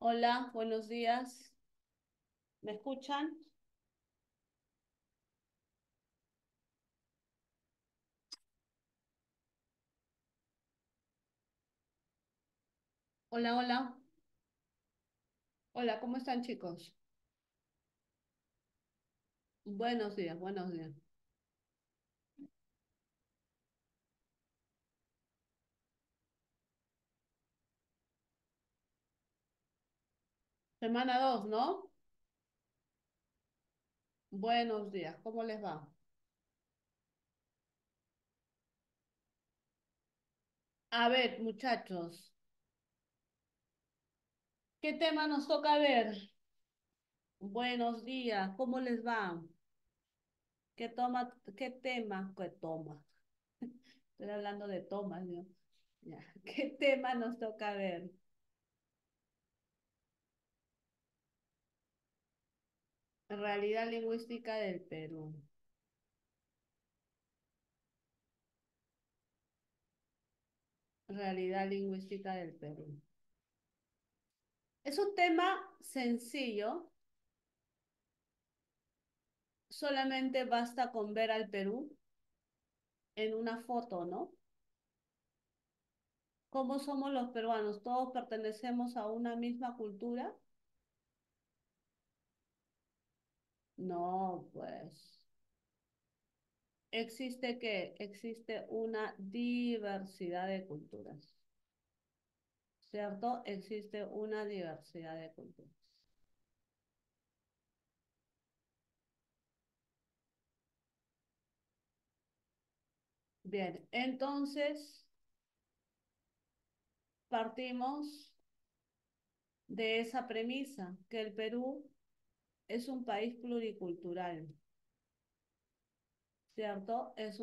Hola, buenos días. ¿Me escuchan? Hola, hola. Hola, ¿cómo están, chicos? Buenos días, buenos días. Semana 2, ¿no? Buenos días, ¿cómo les va? A ver, muchachos, ¿qué tema nos toca ver? Buenos días, ¿cómo les va? ¿Qué tema? ¿Qué toma? Estoy hablando de tomas, ¿no? Ya. ¿Qué tema nos toca ver? Realidad lingüística del Perú. Realidad lingüística del Perú. Es un tema sencillo, solamente basta con ver al Perú en una foto, ¿no? ¿Cómo somos los peruanos? ¿Todos pertenecemos a una misma cultura? No, pues. Existe una diversidad de culturas, ¿cierto? Existe una diversidad de culturas. Bien, entonces partimos de esa premisa, que el Perú es un país pluricultural, ¿cierto? Es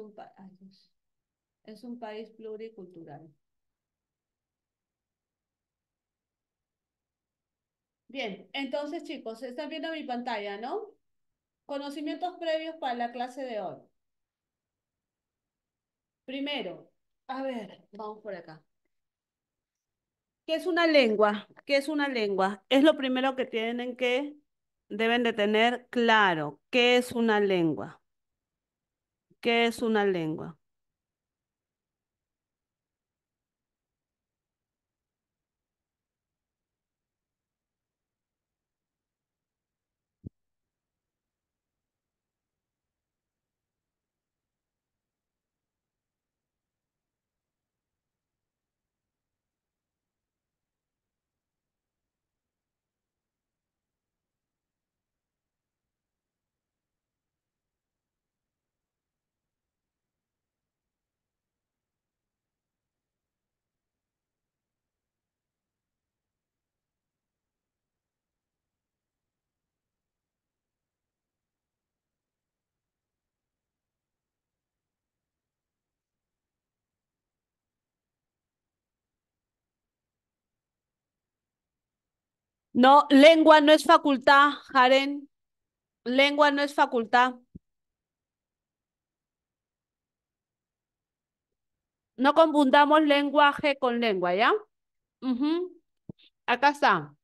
un país pluricultural. Bien, entonces chicos, están viendo mi pantalla, ¿no? Conocimientos previos para la clase de hoy. Primero, a ver, vamos por acá. ¿Qué es una lengua? ¿Qué es una lengua? Es lo primero que deben de tener claro. ¿Qué es una lengua? ¿Qué es una lengua? No, lengua no es facultad, Jaren. Lengua no es facultad. No confundamos lenguaje con lengua, ¿ya? Ujú. Acá está.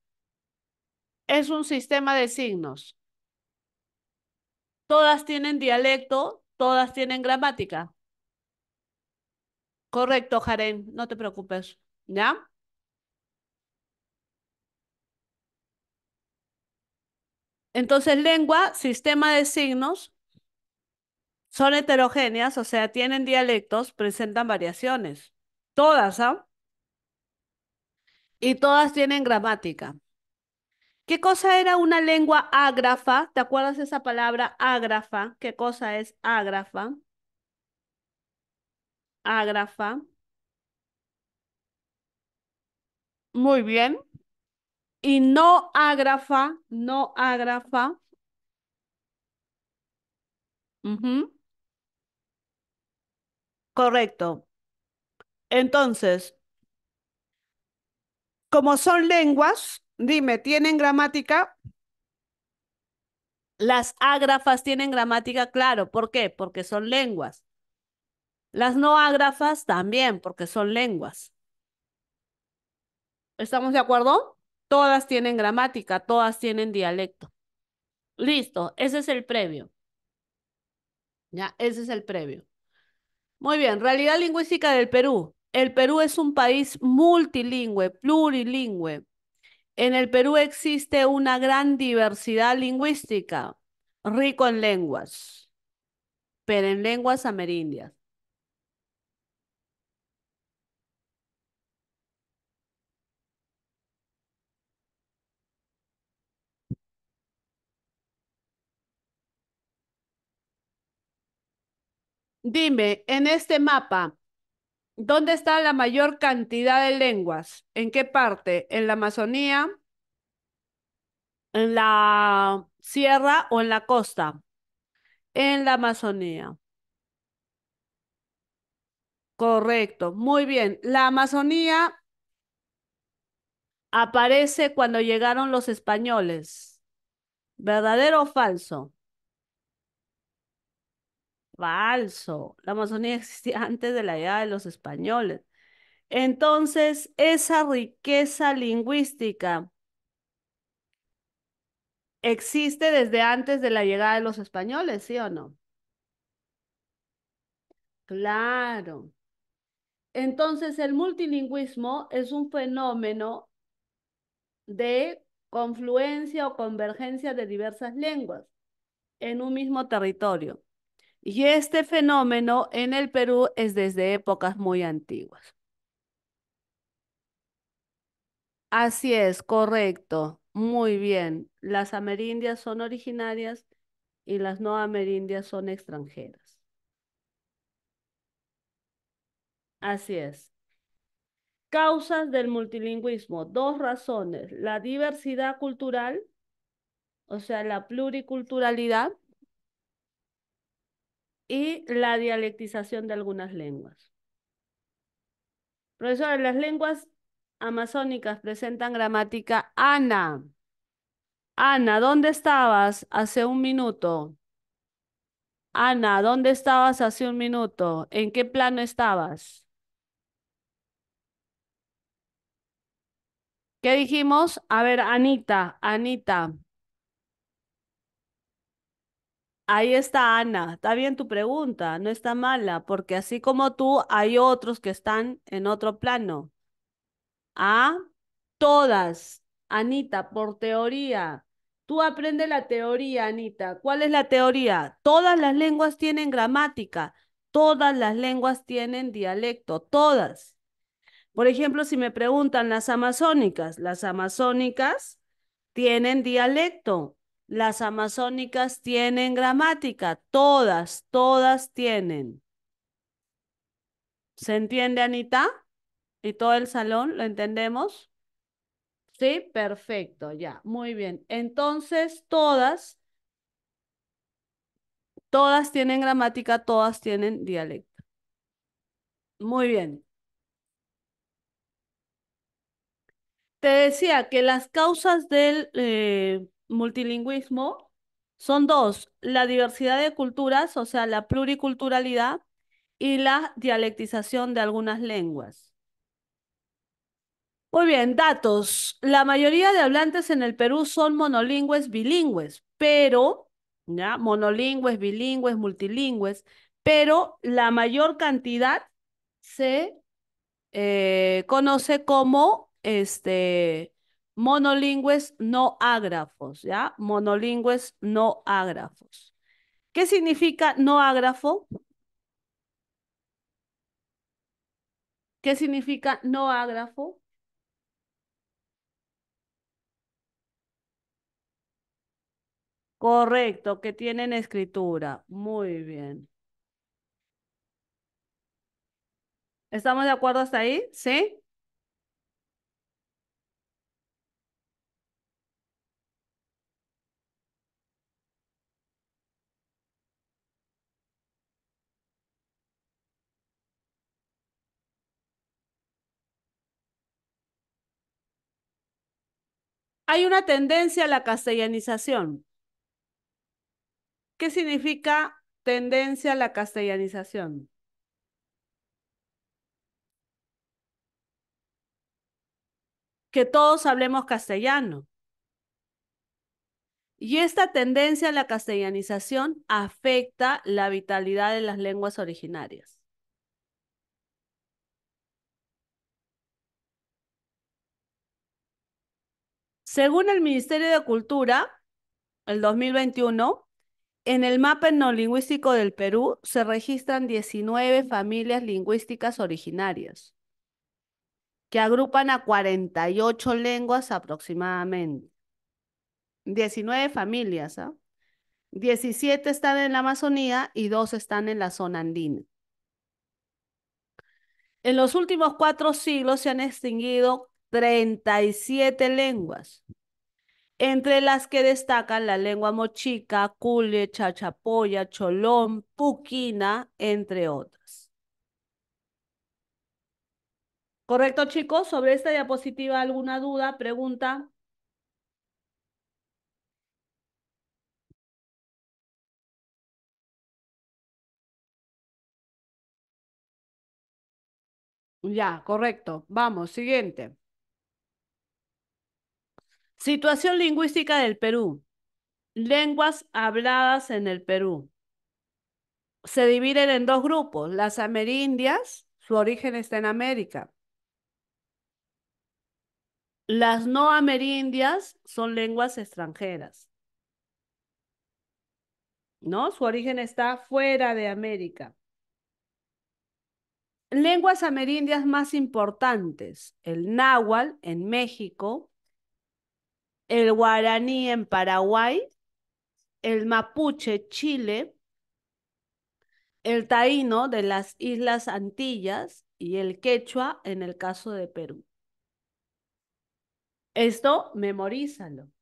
Es un sistema de signos. Todas tienen dialecto, todas tienen gramática. Correcto, Jaren, no te preocupes. ¿Ya? Entonces, lengua, sistema de signos, son heterogéneas, o sea, tienen dialectos, presentan variaciones. Todas, ¿ah? Y todas tienen gramática. ¿Qué cosa era una lengua ágrafa? ¿Te acuerdas de esa palabra ágrafa? ¿Qué cosa es ágrafa? Ágrafa. Muy bien. Y no ágrafa, no ágrafa. Ujú. Correcto. Entonces, como son lenguas, dime, ¿tienen gramática? Las ágrafas tienen gramática, claro. ¿Por qué? Porque son lenguas. Las no ágrafas también, porque son lenguas. ¿Estamos de acuerdo? Todas tienen gramática, todas tienen dialecto. Listo, ese es el previo. Ya, ese es el previo. Muy bien, realidad lingüística del Perú. El Perú es un país multilingüe, plurilingüe. En el Perú existe una gran diversidad lingüística, rico en lenguas, pero en lenguas amerindias. Dime, en este mapa, ¿dónde está la mayor cantidad de lenguas? ¿En qué parte? ¿En la Amazonía, en la sierra o en la costa? En la Amazonía. Correcto, muy bien. La Amazonía aparece cuando llegaron los españoles. ¿Verdadero o falso? Falso. La Amazonía existía antes de la llegada de los españoles. Entonces, esa riqueza lingüística existe desde antes de la llegada de los españoles, ¿sí o no? Claro. Entonces, el multilingüismo es un fenómeno de confluencia o convergencia de diversas lenguas en un mismo territorio. Y este fenómeno en el Perú es desde épocas muy antiguas. Así es, correcto. Muy bien. Las amerindias son originarias y las no amerindias son extranjeras. Así es. Causas del multilingüismo. Dos razones. La diversidad cultural, o sea, la pluriculturalidad y la dialectización de algunas lenguas. Profesora, las lenguas amazónicas presentan gramática. Ana, Ana, ¿dónde estabas hace un minuto? Ana, ¿dónde estabas hace un minuto? ¿En qué plano estabas? ¿Qué dijimos? A ver, Anita, Anita, ahí está Ana. Está bien tu pregunta, no está mala, porque así como tú, hay otros que están en otro plano. A todas, Anita, por teoría. Tú aprendes la teoría, Anita. ¿Cuál es la teoría? Todas las lenguas tienen gramática, todas las lenguas tienen dialecto, todas. Por ejemplo, si me preguntan las amazónicas tienen dialecto, las amazónicas tienen gramática, todas, todas tienen. ¿Se entiende, Anita? ¿Y todo el salón lo entendemos? Sí, perfecto, ya, muy bien. Entonces, todas tienen gramática, todas tienen dialecto. Muy bien. Te decía que las causas del multilingüismo son dos, la diversidad de culturas, o sea, la pluriculturalidad y la dialectización de algunas lenguas. Muy bien, datos. La mayoría de hablantes en el Perú son monolingües, bilingües, pero, ¿ya? Monolingües, bilingües, multilingües, pero la mayor cantidad se conoce como monolingües no ágrafos, ¿ya? Monolingües no ágrafos. ¿Qué significa no ágrafo? ¿Qué significa no ágrafo? Correcto, que tienen escritura. Muy bien. ¿Estamos de acuerdo hasta ahí? ¿Sí? Hay una tendencia a la castellanización. ¿Qué significa tendencia a la castellanización? que todos hablemos castellano. Y esta tendencia a la castellanización afecta la vitalidad de las lenguas originarias. Según el Ministerio de Cultura, el 2021, en el mapa etnolingüístico del Perú se registran 19 familias lingüísticas originarias, que agrupan a 48 lenguas aproximadamente. 19 familias, ¿ah? 17 están en la Amazonía y 2 están en la zona andina. En los últimos 4 siglos se han extinguido 37 lenguas, entre las que destacan la lengua mochica, cule, chachapoya, cholón, puquina, entre otras. ¿Correcto, chicos? ¿Sobre esta diapositiva alguna duda, pregunta? Ya, correcto. Vamos, siguiente. Situación lingüística del Perú. Lenguas habladas en el Perú. Se dividen en dos grupos. Las amerindias, su origen está en América. Las no amerindias son lenguas extranjeras, ¿no? Su origen está fuera de América. Lenguas amerindias más importantes, el náhuatl en México, el guaraní en Paraguay, el mapuche Chile, el taíno de las Islas Antillas y el quechua en el caso de Perú. Esto memorízalo.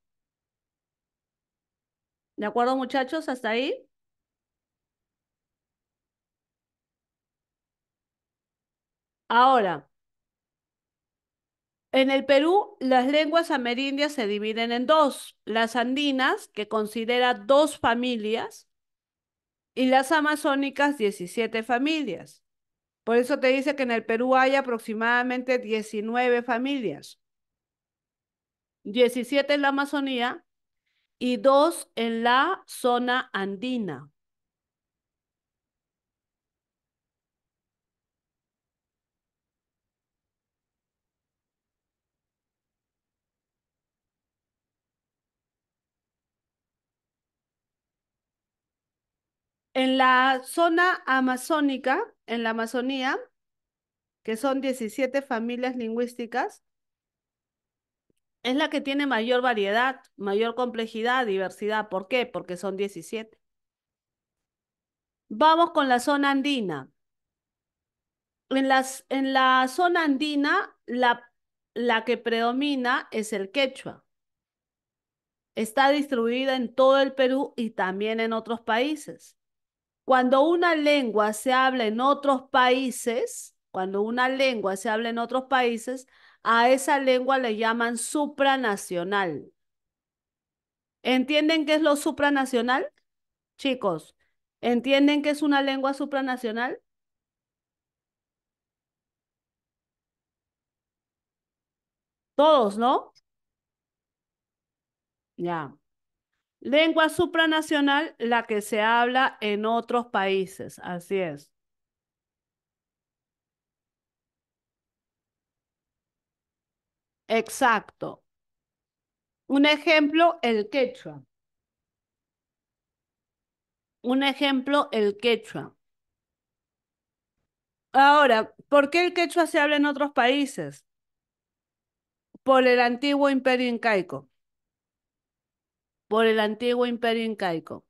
¿De acuerdo, muchachos? ¿Hasta ahí? Ahora, en el Perú, las lenguas amerindias se dividen en dos, las andinas, que considera dos familias, y las amazónicas, 17 familias. Por eso te dice que en el Perú hay aproximadamente 19 familias, 17 en la Amazonía y 2 en la zona andina. En la zona amazónica, en la Amazonía, que son 17 familias lingüísticas, es la que tiene mayor variedad, mayor complejidad, diversidad. ¿Por qué? Porque son 17. Vamos con la zona andina. En la zona andina, la que predomina es el quechua. Está distribuida en todo el Perú y también en otros países. Cuando una lengua se habla en otros países, cuando una lengua se habla en otros países, a esa lengua le llaman supranacional. ¿Entienden qué es lo supranacional? Chicos, ¿entienden qué es una lengua supranacional? Todos, ¿no? Ya. Lengua supranacional, la que se habla en otros países. Así es. Exacto. Un ejemplo, el quechua. Un ejemplo, el quechua. Ahora, ¿por qué el quechua se habla en otros países? Por el antiguo imperio incaico. Por el antiguo imperio incaico.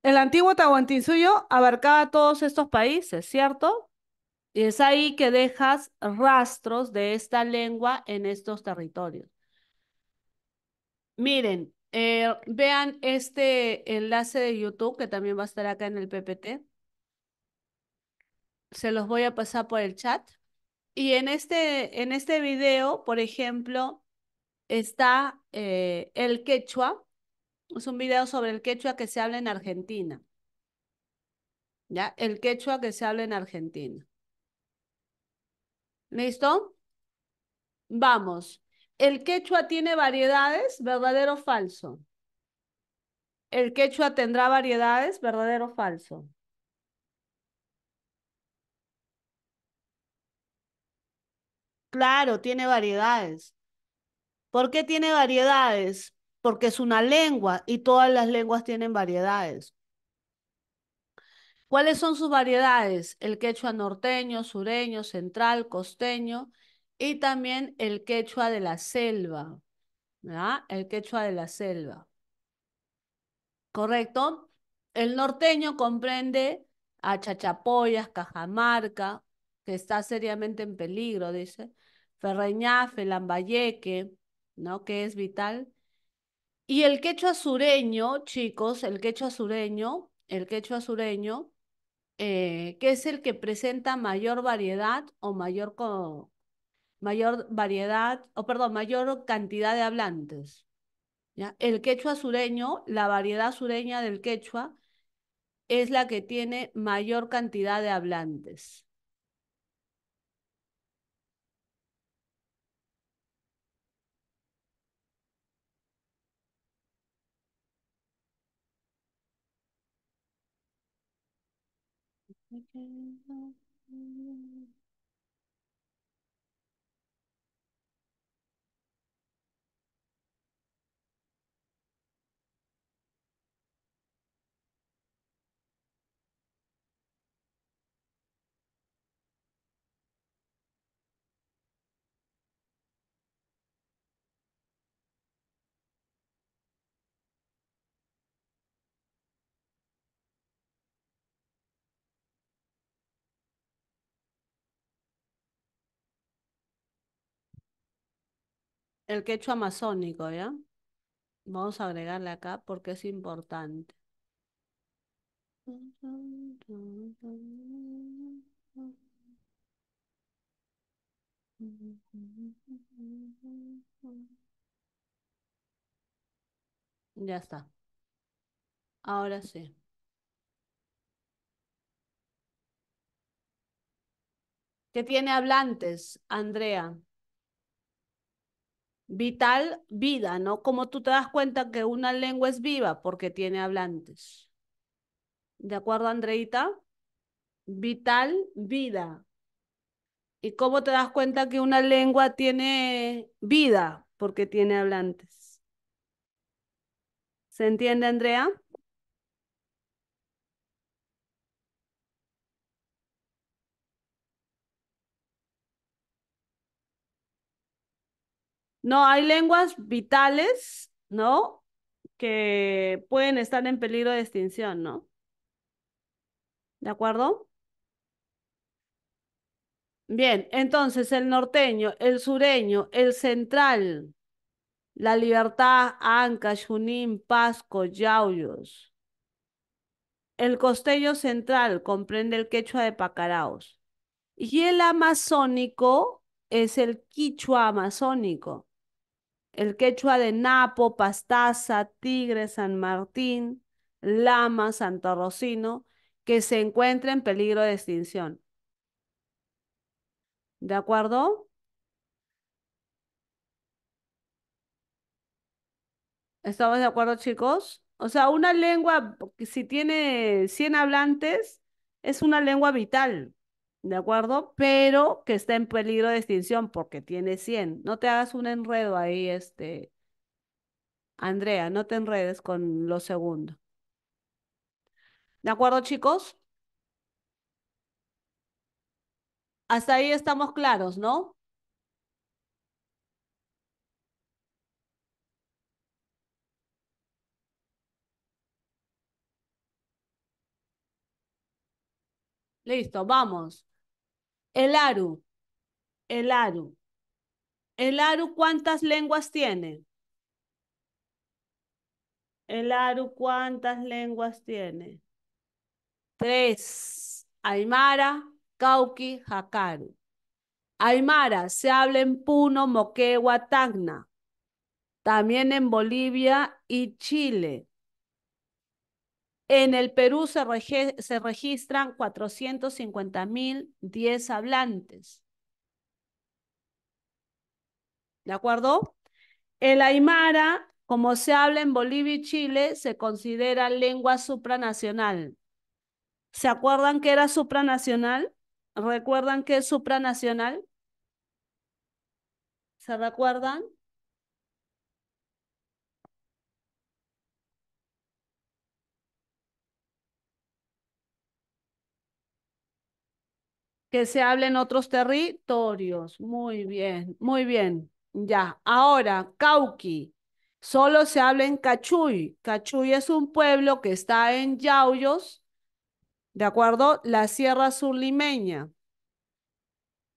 El antiguo Tahuantinsuyo abarcaba todos estos países, ¿cierto? Y es ahí que dejas rastros de esta lengua en estos territorios. Miren, vean este enlace de YouTube que también va a estar acá en el PPT. Se los voy a pasar por el chat Y en este video, por ejemplo, está el quechua. Es un video sobre el quechua que se habla en Argentina. ¿Ya? El quechua que se habla en Argentina. ¿Listo? Vamos. ¿El quechua tiene variedades? ¿Verdadero o falso? ¿El quechua tendrá variedades? ¿Verdadero o falso? Claro, tiene variedades. ¿Por qué tiene variedades? Porque es una lengua y todas las lenguas tienen variedades. ¿Cuáles son sus variedades? El quechua norteño, sureño, central, costeño y también el quechua de la selva, ¿verdad? El quechua de la selva, ¿correcto? El norteño comprende a Chachapoyas, Cajamarca, que está seriamente en peligro, dice, Ferreñafe, Lambayeque, ¿no? Que es vital. Y el quechua sureño, chicos, el quechua sureño, que es el que presenta mayor variedad o mayor variedad, o perdón, mayor cantidad de hablantes. ¿Ya? El quechua sureño, la variedad sureña del quechua, es la que tiene mayor cantidad de hablantes. El quechua amazónico, ¿ya? Vamos a agregarle acá porque es importante. Ya está. Ahora sí. ¿Qué tiene hablantes, Andrea? Vital, vida, ¿no? Como tú te das cuenta que una lengua es viva porque tiene hablantes. ¿De acuerdo, Andreita? Vital, vida. ¿Y cómo te das cuenta que una lengua tiene vida? Porque tiene hablantes. ¿Se entiende, Andrea? No, hay lenguas vitales, ¿no? Que pueden estar en peligro de extinción, ¿no? ¿De acuerdo? Bien, entonces el norteño, el sureño, el central, La Libertad, Ancash, Junín, Pasco, Yauyos. El costeño central comprende el quechua de Pacaraos. Y el amazónico es el quichua amazónico. El quechua de Napo, Pastaza, Tigre, San Martín, Lama, Santo Rocino, que se encuentra en peligro de extinción. ¿De acuerdo? ¿Estamos de acuerdo, chicos? O sea, una lengua, si tiene 100 hablantes, es una lengua vital, ¿de acuerdo? Pero que está en peligro de extinción porque tiene 100. No te hagas un enredo ahí, Andrea, no te enredes con lo segundo. ¿De acuerdo, chicos? Hasta ahí estamos claros, ¿no? Listo, vamos. El Aru, el Aru. ¿El Aru cuántas lenguas tiene? ¿El Aru cuántas lenguas tiene? Tres. Aymara, Cauqui, Jacaru. Aymara se habla en Puno, Moquegua, Tacna, también en Bolivia y Chile. En el Perú se registran 450.010 hablantes. ¿De acuerdo? El aymara, como se habla en Bolivia y Chile, se considera lengua supranacional. ¿Se acuerdan que era supranacional? ¿Recuerdan que es supranacional? ¿Se recuerdan? Que se habla en otros territorios. Muy bien, muy bien. Ya, ahora, Cauqui. Solo se habla en Cachuy. Cachuy es un pueblo que está en Yauyos, ¿de acuerdo? La Sierra Surlimeña.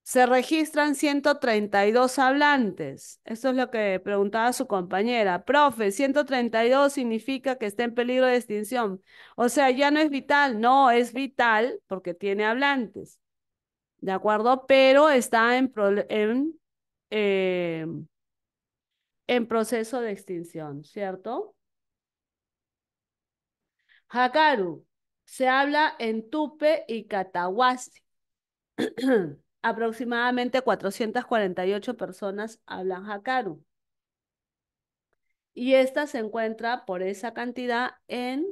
Se registran 132 hablantes. Eso es lo que preguntaba su compañera. Profe, 132 significa que está en peligro de extinción. O sea, ya no es vital. No, es vital porque tiene hablantes. ¿De acuerdo? Pero está eh, en proceso de extinción, ¿cierto? Hakaru. Se habla en Tupe y Catahuasi. Aproximadamente 448 personas hablan Hakaru. Y esta se encuentra por esa cantidad en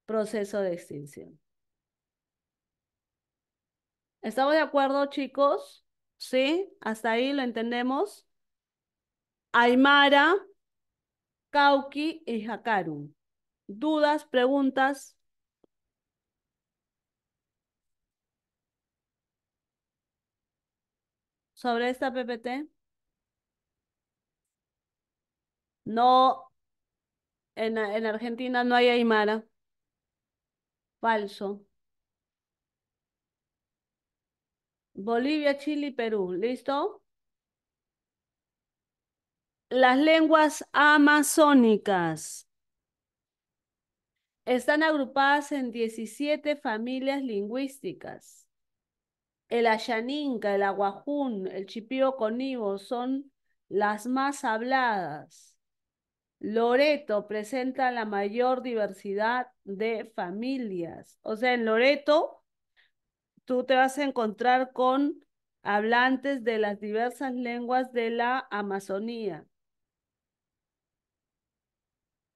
proceso de extinción. ¿Estamos de acuerdo, chicos? ¿Sí? ¿Hasta ahí lo entendemos? Aymara, Cauqui y Hakaru. ¿Dudas, preguntas sobre esta PPT? No, en Argentina no hay Aymara. Falso. Bolivia, Chile y Perú. ¿Listo? Las lenguas amazónicas están agrupadas en 17 familias lingüísticas. El ayaninca, el aguajún, el chipío conibo son las más habladas. Loreto presenta la mayor diversidad de familias. O sea, en Loreto tú te vas a encontrar con hablantes de las diversas lenguas de la Amazonía.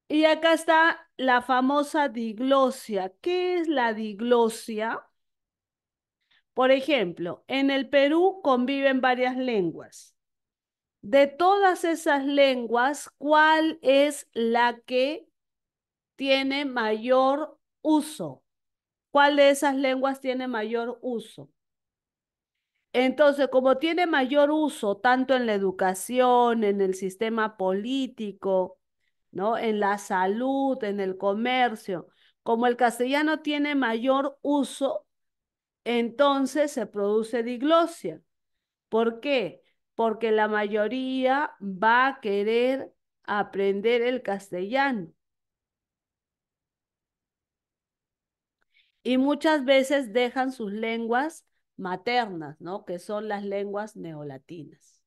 Y acá está la famosa diglosia. ¿Qué es la diglosia? Por ejemplo, en el Perú conviven varias lenguas. De todas esas lenguas, ¿cuál es la que tiene mayor uso? ¿Cuál de esas lenguas tiene mayor uso? Entonces, como tiene mayor uso tanto en la educación, en el sistema político, ¿no? En la salud, en el comercio, como el castellano tiene mayor uso, entonces se produce diglosia. ¿Por qué? Porque la mayoría va a querer aprender el castellano y muchas veces dejan sus lenguas maternas, ¿no? Que son las lenguas neolatinas.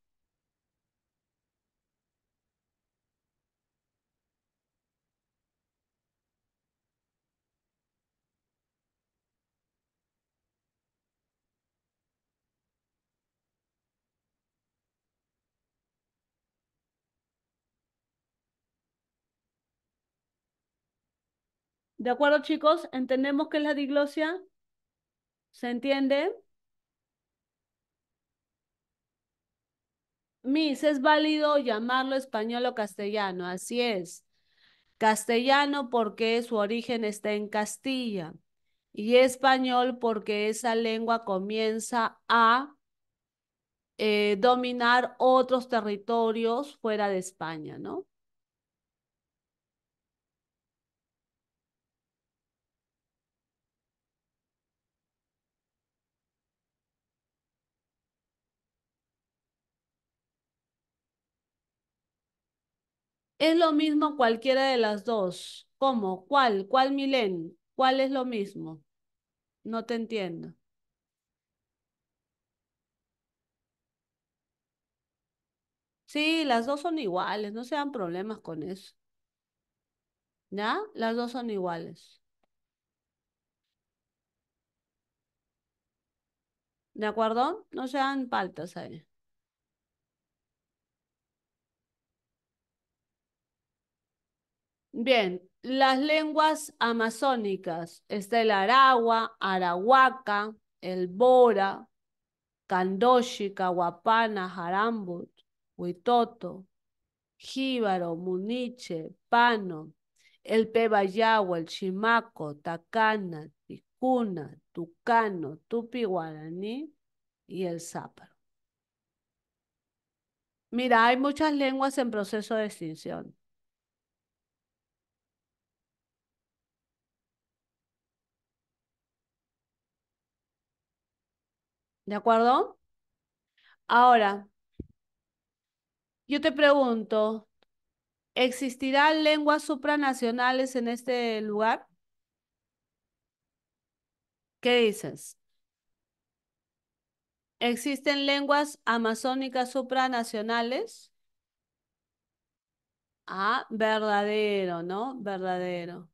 ¿De acuerdo, chicos? ¿Entendemos qué es la diglosia? ¿Se entiende? Miss, es válido llamarlo español o castellano, así es. Castellano porque su origen está en Castilla y español porque esa lengua comienza a dominar otros territorios fuera de España, ¿no? Es lo mismo cualquiera de las dos. ¿Cómo? ¿Cuál? ¿Cuál, Milen? ¿Cuál es lo mismo? No te entiendo. Sí, las dos son iguales, no se dan problemas con eso. ¿Ya? Las dos son iguales. ¿De acuerdo? No se dan paltas ahí. Bien, las lenguas amazónicas. Está el aragua, arahuaca, el bora, candoshi, cahuapana, jarambut, huitoto, jíbaro, muniche, pano, el pebayagua, el chimaco, tacana, ticuna, tucano, tupi guaraní y el záparo. Mira, hay muchas lenguas en proceso de extinción. ¿De acuerdo? Ahora, yo te pregunto, ¿existirán lenguas supranacionales en este lugar? ¿Qué dices? ¿Existen lenguas amazónicas supranacionales? Ah, verdadero, ¿no? Verdadero.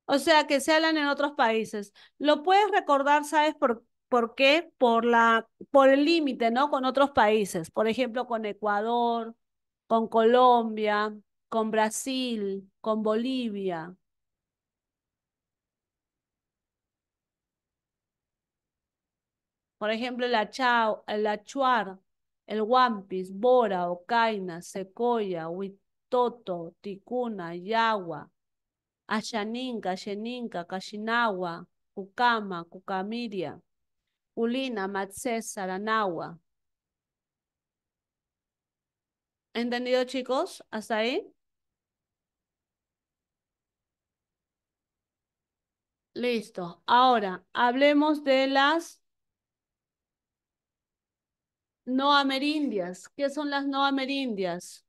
O sea, que se hablan en otros países. ¿Lo puedes recordar, sabes por qué? Por el límite, ¿no? Con otros países. Por ejemplo, con Ecuador, con Colombia, con Brasil, con Bolivia. Por ejemplo, el achuar, el guampis, bora, ocaina, secoya, huitoto, ticuna, yagua, ayaninka, xeninka, cachinawa, cucama, cucamiria, culina, matzés, saranagua. ¿Entendido, chicos? ¿Hasta ahí? Listo. Ahora, hablemos de las no amerindias. ¿Qué son las no amerindias?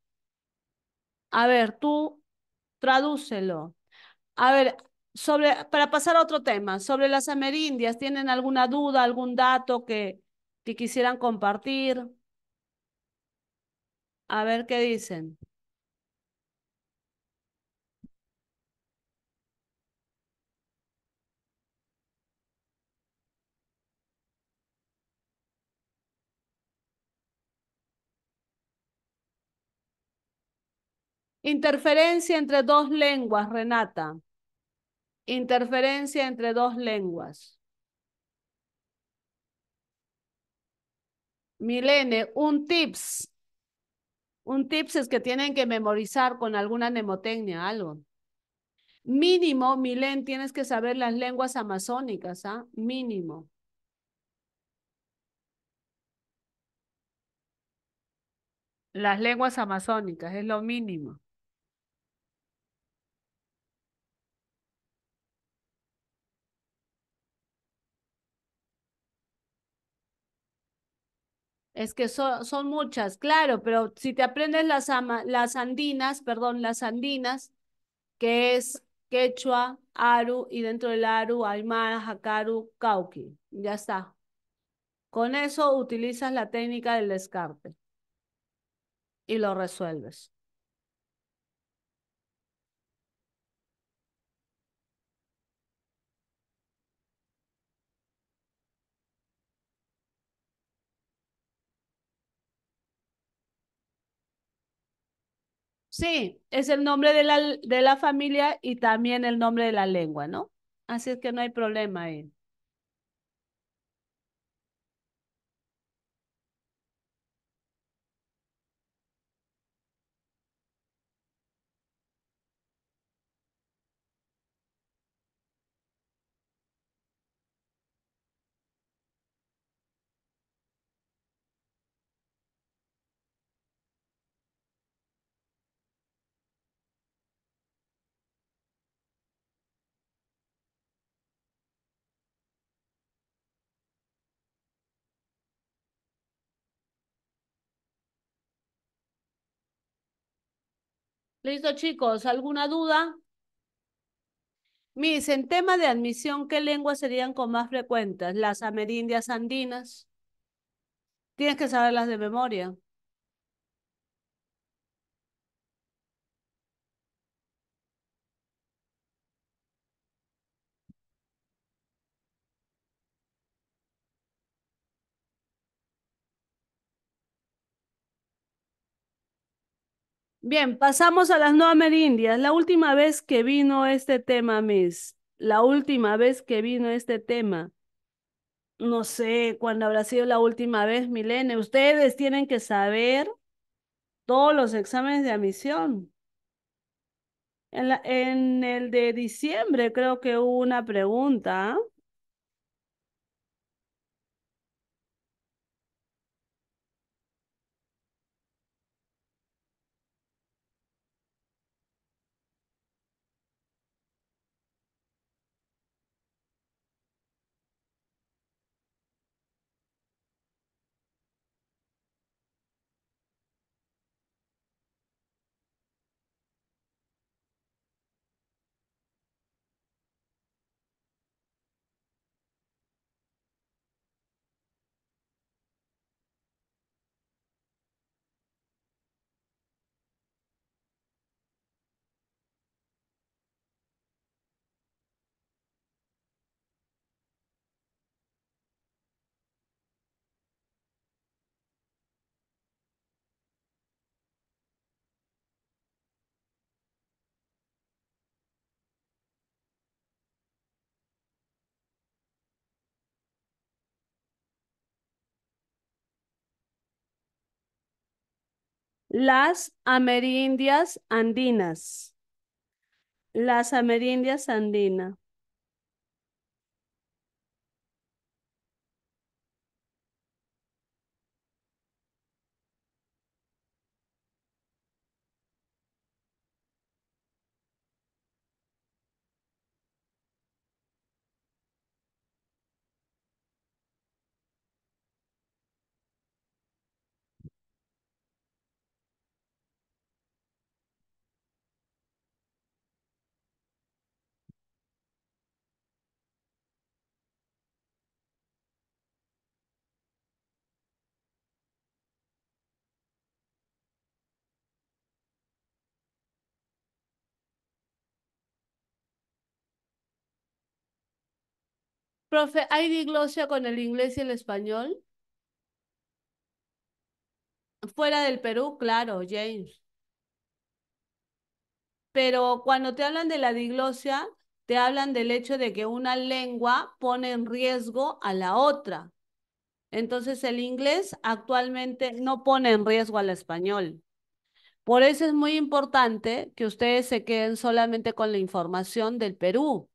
A ver, tú tradúcelo. A ver, para pasar a otro tema, sobre las amerindias, ¿tienen alguna duda, algún dato que quisieran compartir? A ver qué dicen. Interferencia entre dos lenguas, Renata. Interferencia entre dos lenguas. Milene, un tips es que tienen que memorizar con alguna mnemotecnia, algo. Mínimo, Milen, tienes que saber las lenguas amazónicas, ¿ah? Mínimo. Las lenguas amazónicas, es lo mínimo. Es que son muchas, claro, pero si te aprendes las andinas, perdón, las andinas, que es quechua, aru, y dentro del aru, aymara, jacaru, cauqui, ya está. Con eso utilizas la técnica del descarte y lo resuelves. Sí, es el nombre de la familia y también el nombre de la lengua, ¿no? Así es que no hay problema ahí. Listo, chicos, ¿alguna duda? Mis, en tema de admisión, ¿qué lenguas serían con más frecuentes? Las amerindias andinas. Tienes que saberlas de memoria. Bien, pasamos a las no amerindias. La última vez que vino este tema, Miss, la última vez que vino este tema, no sé cuándo habrá sido la última vez, Milene. Ustedes tienen que saber todos los exámenes de admisión. En el de diciembre creo que hubo una pregunta. ¿Ah? Las amerindias andinas. Las amerindias andinas. Profe, ¿hay diglosia con el inglés y el español? Fuera del Perú, claro, James. Pero cuando te hablan de la diglosia, te hablan del hecho de que una lengua pone en riesgo a la otra. Entonces el inglés actualmente no pone en riesgo al español. Por eso es muy importante que ustedes se queden solamente con la información del Perú,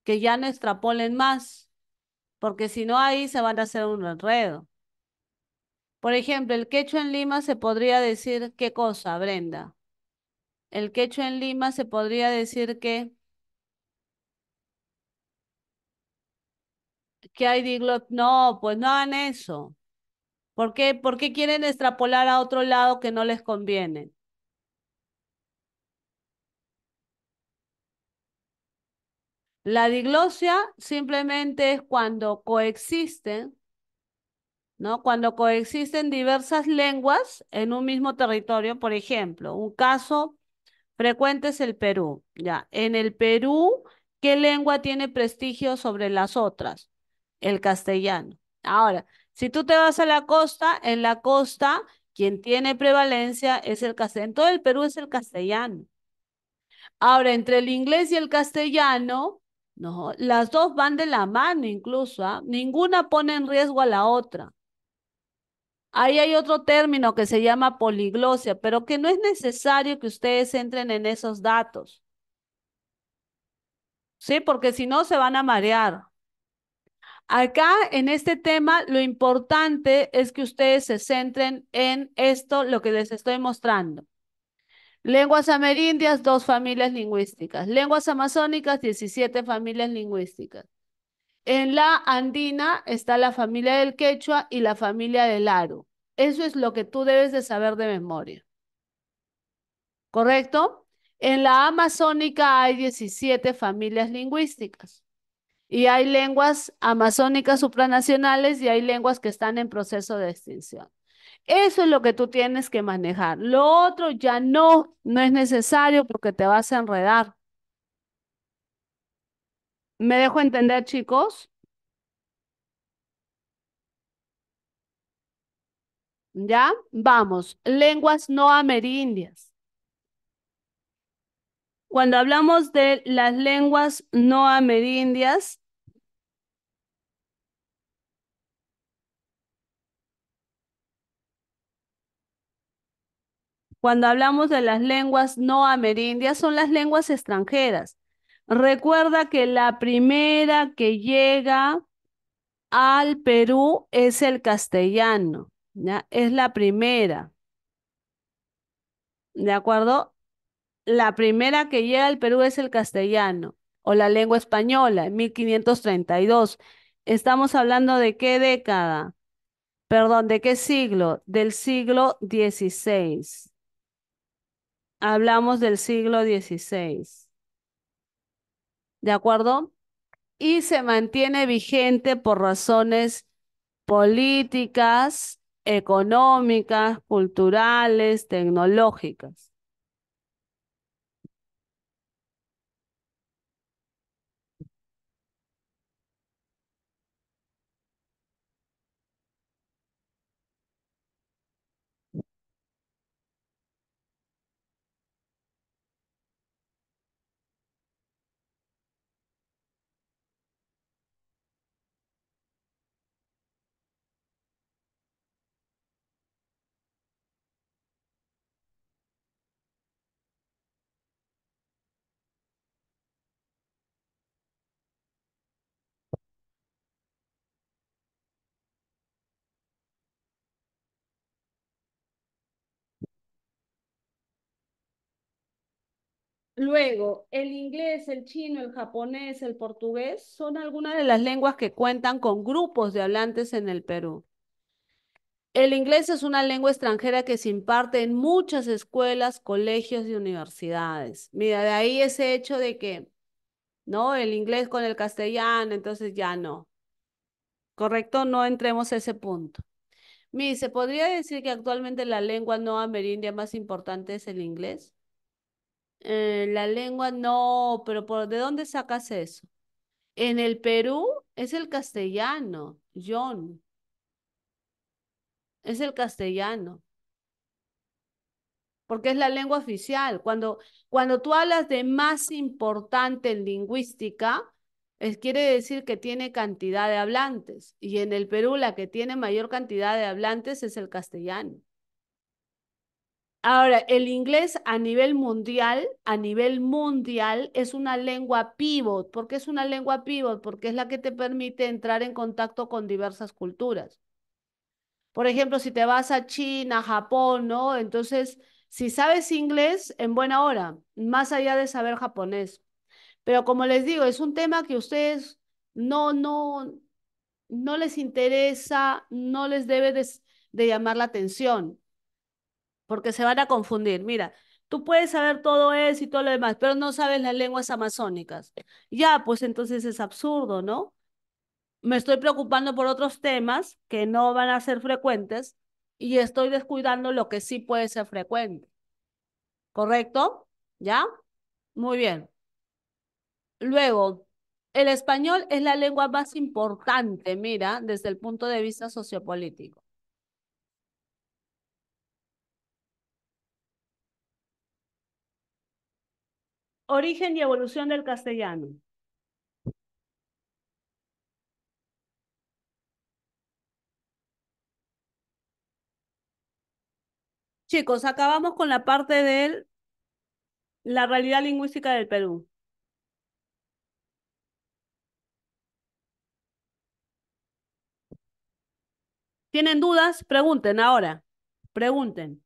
que ya no extrapolen más, porque si no ahí se van a hacer un enredo. Por ejemplo, el quechua en Lima se podría decir qué cosa, Brenda. El quechua en Lima se podría decir que hay diglot. No, pues no hagan eso. Por qué quieren extrapolar a otro lado que no les conviene? La diglosia simplemente es cuando coexisten, ¿no? Cuando coexisten diversas lenguas en un mismo territorio. Por ejemplo, un caso frecuente es el Perú. Ya, en el Perú, ¿qué lengua tiene prestigio sobre las otras? El castellano. Ahora, si tú te vas a la costa, en la costa, quien tiene prevalencia es el castellano. En todo el Perú es el castellano. Ahora, entre el inglés y el castellano, no, las dos van de la mano incluso, ¿ah? Ninguna pone en riesgo a la otra. Ahí hay otro término que se llama poliglosia, pero que no es necesario que ustedes entren en esos datos, ¿sí? Porque si no se van a marear. Acá en este tema, lo importante es que ustedes se centren en esto, lo que les estoy mostrando. Lenguas amerindias, 2 familias lingüísticas. Lenguas amazónicas, 17 familias lingüísticas. En la andina está la familia del quechua y la familia del aru. Eso es lo que tú debes de saber de memoria. ¿Correcto? En la amazónica hay 17 familias lingüísticas. Y hay lenguas amazónicas supranacionales y hay lenguas que están en proceso de extinción. Eso es lo que tú tienes que manejar. Lo otro ya no es necesario porque te vas a enredar. ¿Me dejo entender, chicos? ¿Ya? Vamos. Lenguas no amerindias. Cuando hablamos de las lenguas no amerindias, cuando hablamos de las lenguas no amerindias, son las lenguas extranjeras. Recuerda que la primera que llega al Perú es el castellano, ¿ya? Es la primera, ¿de acuerdo? La primera que llega al Perú es el castellano o la lengua española en 1532. Estamos hablando de qué década, perdón, ¿de qué siglo? Del siglo XVI. Hablamos del siglo XVI, ¿de acuerdo? Y se mantiene vigente por razones políticas, económicas, culturales, tecnológicas. Luego, el inglés, el chino, el japonés, el portugués son algunas de las lenguas que cuentan con grupos de hablantes en el Perú. El inglés es una lengua extranjera que se imparte en muchas escuelas, colegios y universidades. Mira, de ahí ese hecho de que, ¿no? El inglés con el castellano, entonces ya no. ¿Correcto? No entremos a ese punto. Mi, ¿se podría decir que actualmente la lengua no amerindia más importante es el inglés? La lengua no, pero ¿de dónde sacas eso? En el Perú es el castellano, John, es el castellano, porque es la lengua oficial. Cuando tú hablas de más importante en lingüística, quiere decir que tiene cantidad de hablantes, y en el Perú la que tiene mayor cantidad de hablantes es el castellano. Ahora, el inglés a nivel mundial es una lengua pivot. ¿Por qué es una lengua pivot? Porque es la que te permite entrar en contacto con diversas culturas. Por ejemplo, si te vas a China, Japón, ¿no? Entonces, si sabes inglés, en buena hora, más allá de saber japonés. Pero como les digo, es un tema que ustedes no, no, no les interesa, no les debe de llamar la atención porque se van a confundir. Mira, tú puedes saber todo eso y todo lo demás, pero no sabes las lenguas amazónicas. Ya, pues entonces es absurdo, ¿no? Me estoy preocupando por otros temas que no van a ser frecuentes y estoy descuidando lo que sí puede ser frecuente. ¿Correcto? ¿Ya? Muy bien. Luego, el español es la lengua más importante, mira, desde el punto de vista sociopolítico. Origen y evolución del castellano. Chicos, acabamos con la parte de la realidad lingüística del Perú. ¿Tienen dudas? Pregunten ahora. Pregunten.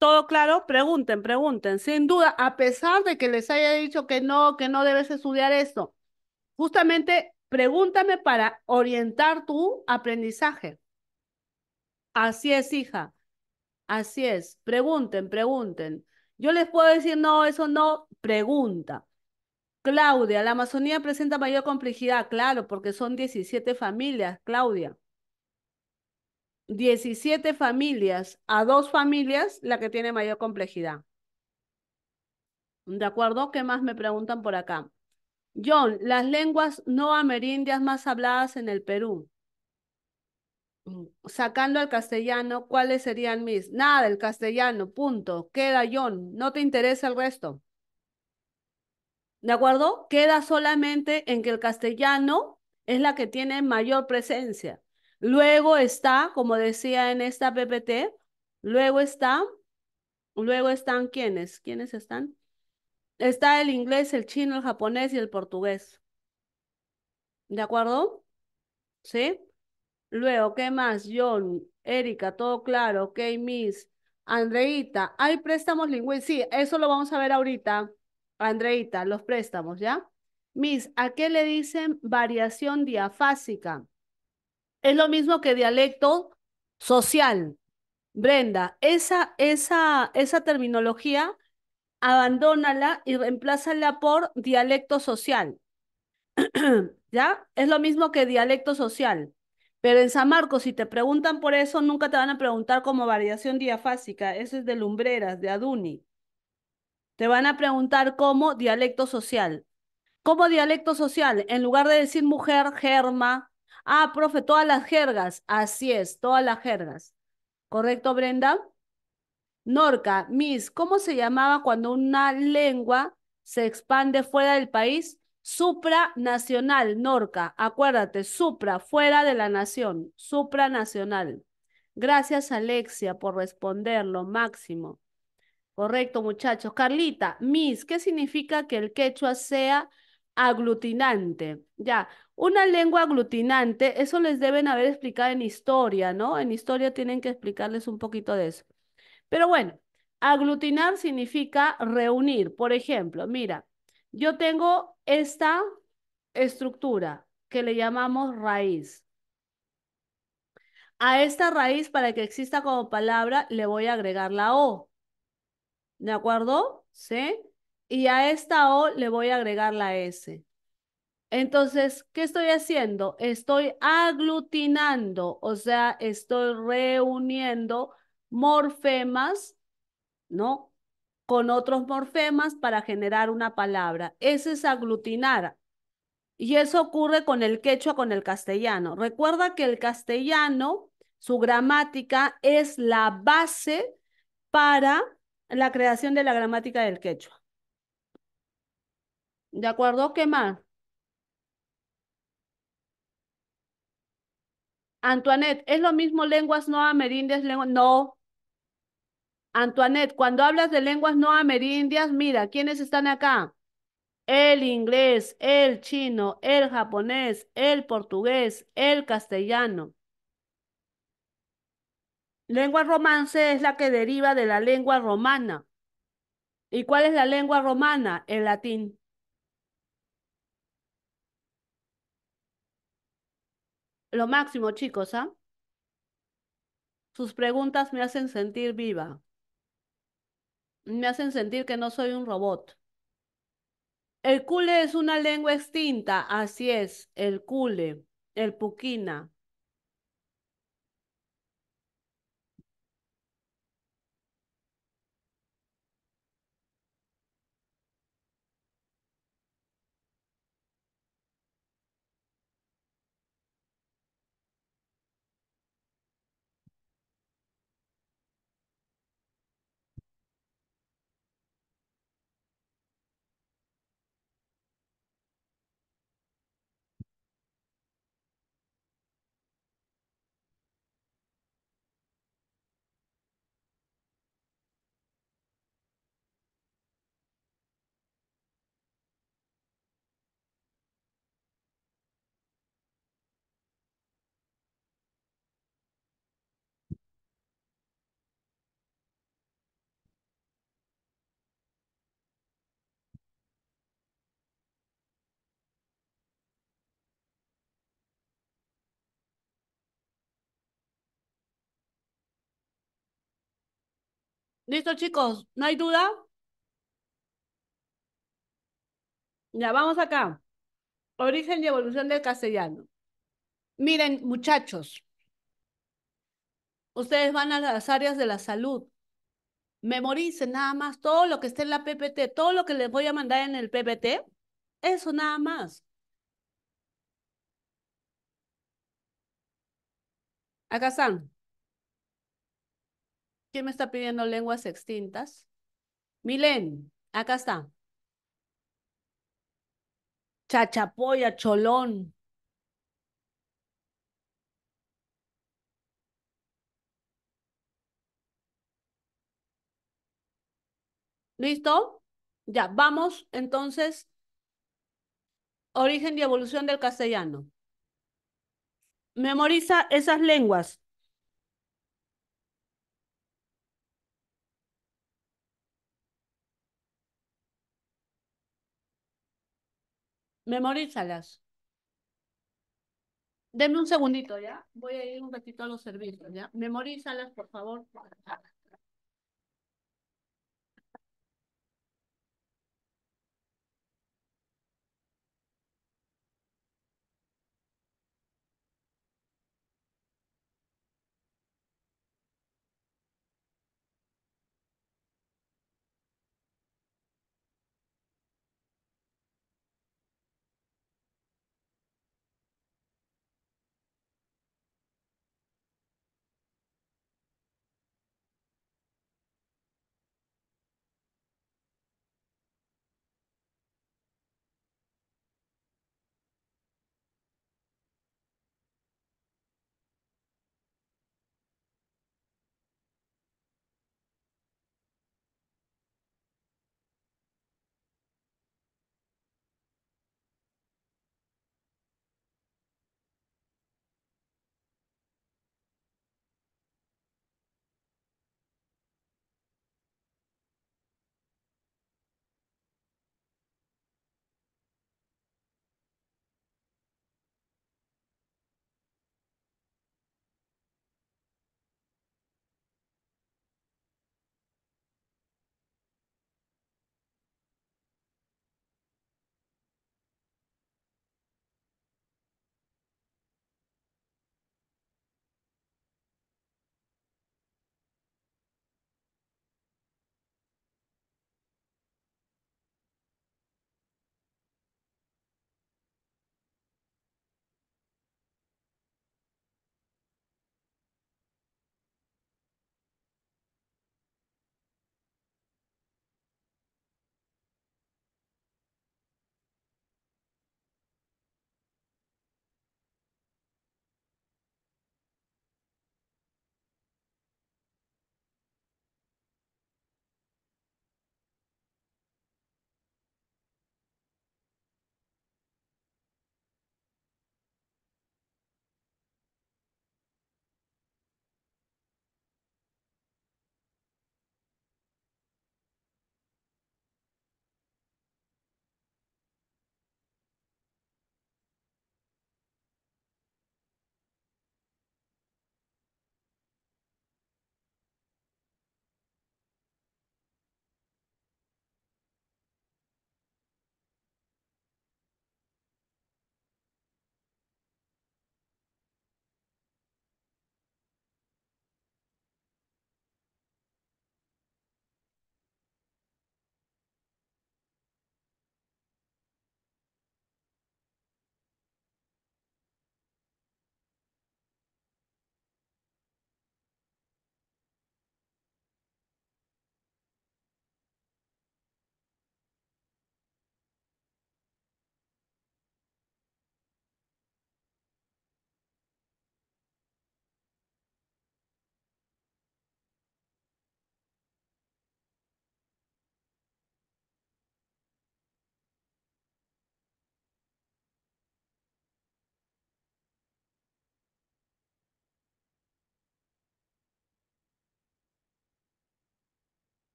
¿Todo claro? Pregunten, pregunten. Sin duda, a pesar de que les haya dicho que no debes estudiar esto, justamente pregúntame para orientar tu aprendizaje. Así es, hija. Así es. Pregunten, pregunten. Yo les puedo decir, no, eso no. Pregunta. Claudia, la Amazonía presenta mayor complejidad, claro, porque son 17 familias, Claudia. 17 familias, a dos familias la que tiene mayor complejidad. ¿De acuerdo? ¿Qué más me preguntan por acá? John, las lenguas no amerindias más habladas en el Perú. Sacando el castellano, ¿cuáles serían mis? Nada, el castellano, punto. Queda John, no te interesa el resto. ¿De acuerdo? Queda solamente en que el castellano es la que tiene mayor presencia. Luego está, como decía en esta PPT, luego está, luego están ¿quiénes? ¿Quiénes están? Está el inglés, el chino, el japonés y el portugués. ¿De acuerdo? ¿Sí? Luego, ¿qué más? John, Erika, todo claro, ok, Miss. Andreita, ¿hay préstamos lingüísticos? Sí, eso lo vamos a ver ahorita. Andreita, los préstamos, ¿ya? Miss, ¿a qué le dicen variación diafásica? Es lo mismo que dialecto social. Brenda, esa terminología, abandónala y reemplázala por dialecto social. ¿Ya? Es lo mismo que dialecto social. Pero en San Marcos, si te preguntan por eso, nunca te van a preguntar como variación diafásica. Eso es de Lumbreras, de Aduni. Te van a preguntar como dialecto social. ¿Cómo dialecto social? En lugar de decir mujer, germa. Ah, profe, todas las jergas. Así es, todas las jergas. ¿Correcto, Brenda? Norca, Miss, ¿cómo se llamaba cuando una lengua se expande fuera del país? Supranacional, Norca. Acuérdate, supra, fuera de la nación, supranacional. Gracias, Alexia, por responder lo máximo. Correcto, muchachos. Carlita, Miss, ¿qué significa que el quechua sea aglutinante? Ya, una lengua aglutinante, eso les deben haber explicado en historia, ¿no? En historia tienen que explicarles un poquito de eso. Pero bueno, aglutinar significa reunir. Por ejemplo, mira, yo tengo esta estructura que le llamamos raíz. A esta raíz, para que exista como palabra, le voy a agregar la O. ¿De acuerdo? ¿Sí? Y a esta O le voy a agregar la S. Entonces, ¿qué estoy haciendo? Estoy aglutinando, o sea, estoy reuniendo morfemas, ¿no? Con otros morfemas para generar una palabra. Ese es aglutinar. Y eso ocurre con el quechua, con el castellano. Recuerda que el castellano, su gramática es la base para la creación de la gramática del quechua. ¿De acuerdo? ¿Qué más? Antoinette, ¿es lo mismo lenguas no amerindias? No. Antoinette, cuando hablas de lenguas no amerindias, mira, ¿quiénes están acá? El inglés, el chino, el japonés, el portugués, el castellano. Lengua romance es la que deriva de la lengua romana. ¿Y cuál es la lengua romana? El latín. Lo máximo, chicos, ¿ah? Sus preguntas me hacen sentir viva. Me hacen sentir que no soy un robot. El cule es una lengua extinta, así es, el cule, el puquina. ¿Listo, chicos? ¿No hay duda? Ya vamos acá. Origen y evolución del castellano. Miren, muchachos, ustedes van a las áreas de la salud. Memoricen nada más todo lo que esté en la PPT, todo lo que les voy a mandar en el PPT. Eso nada más. Acá están. ¿Quién me está pidiendo lenguas extintas? Milen, acá está. Chachapoya, cholón. ¿Listo? Ya, vamos entonces. Origen y evolución del castellano. Memoriza esas lenguas. Memorízalas. Denme un segundito, ¿ya? Voy a ir un ratito a los servicios, ¿ya? Memorízalas, por favor.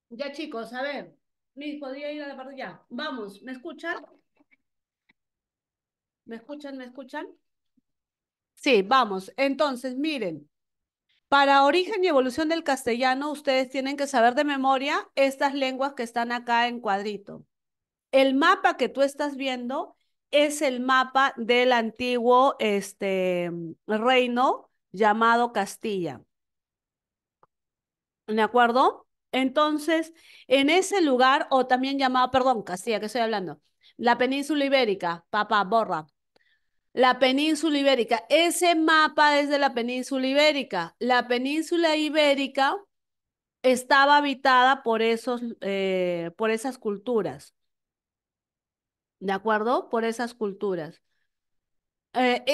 Ya chicos, a ver, podría ir a la parte ya. Vamos, ¿me escuchan? ¿Me escuchan? ¿Me escuchan? Sí, vamos. Entonces, miren, para origen y evolución del castellano, ustedes tienen que saber de memoria estas lenguas que están acá en cuadrito. El mapa que tú estás viendo es el mapa del antiguo reino llamado Castilla. ¿De acuerdo? Entonces, en ese lugar, o también llamado, perdón, Castilla, ¿qué estoy hablando? La península ibérica, papá, borra. La península ibérica, ese mapa es de la península ibérica. La península ibérica estaba habitada por esas culturas, ¿de acuerdo? Por esas culturas.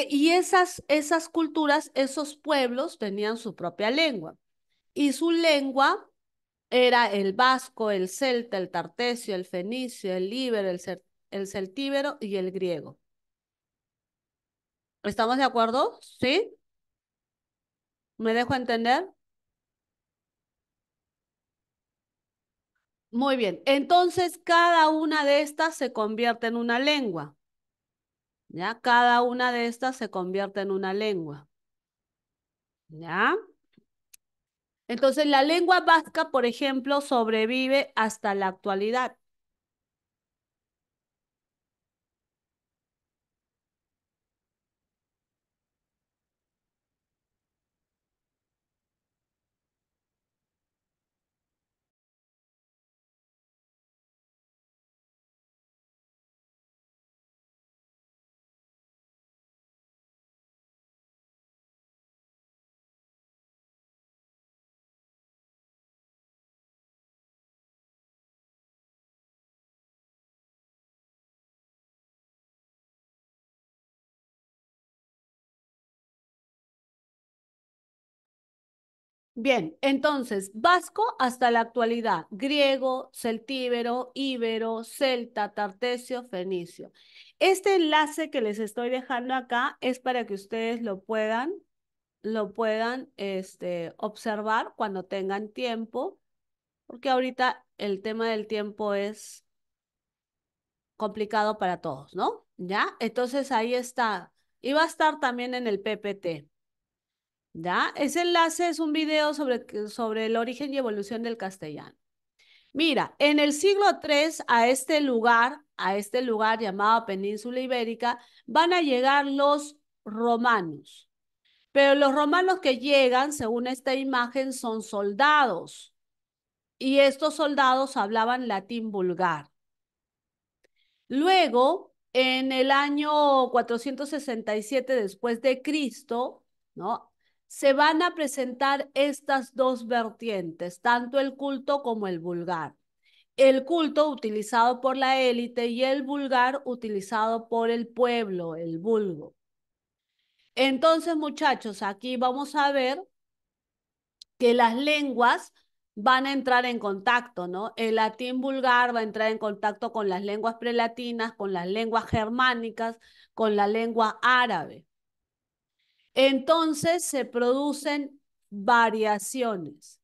Y esas culturas, esos pueblos tenían su propia lengua. Y su lengua era el vasco, el celta, el tartesio, el fenicio, el íbero, el celtíbero y el griego. ¿Estamos de acuerdo? ¿Sí? ¿Me dejo entender? Muy bien. Entonces, cada una de estas se convierte en una lengua. ¿Ya? Cada una de estas se convierte en una lengua. ¿Ya? Entonces, la lengua vasca, por ejemplo, sobrevive hasta la actualidad. Bien, entonces, vasco hasta la actualidad, griego, celtíbero, íbero, celta, tartesio, fenicio. Este enlace que les estoy dejando acá es para que ustedes lo puedan observar cuando tengan tiempo, porque ahorita el tema del tiempo es complicado para todos, ¿no? ¿Ya? Entonces ahí está. Y va a estar también en el PPT. ¿Ya? Ese enlace es un video sobre el origen y evolución del castellano. Mira, en el siglo III a este lugar llamado Península Ibérica, van a llegar los romanos. Pero los romanos que llegan, según esta imagen, son soldados. Y estos soldados hablaban latín vulgar. Luego, en el año 467 después de Cristo, ¿no? Se van a presentar estas dos vertientes, tanto el culto como el vulgar. El culto utilizado por la élite y el vulgar utilizado por el pueblo, el vulgo. Entonces, muchachos, aquí vamos a ver que las lenguas van a entrar en contacto, ¿no? El latín vulgar va a entrar en contacto con las lenguas prelatinas, con las lenguas germánicas, con la lengua árabe. Entonces se producen variaciones.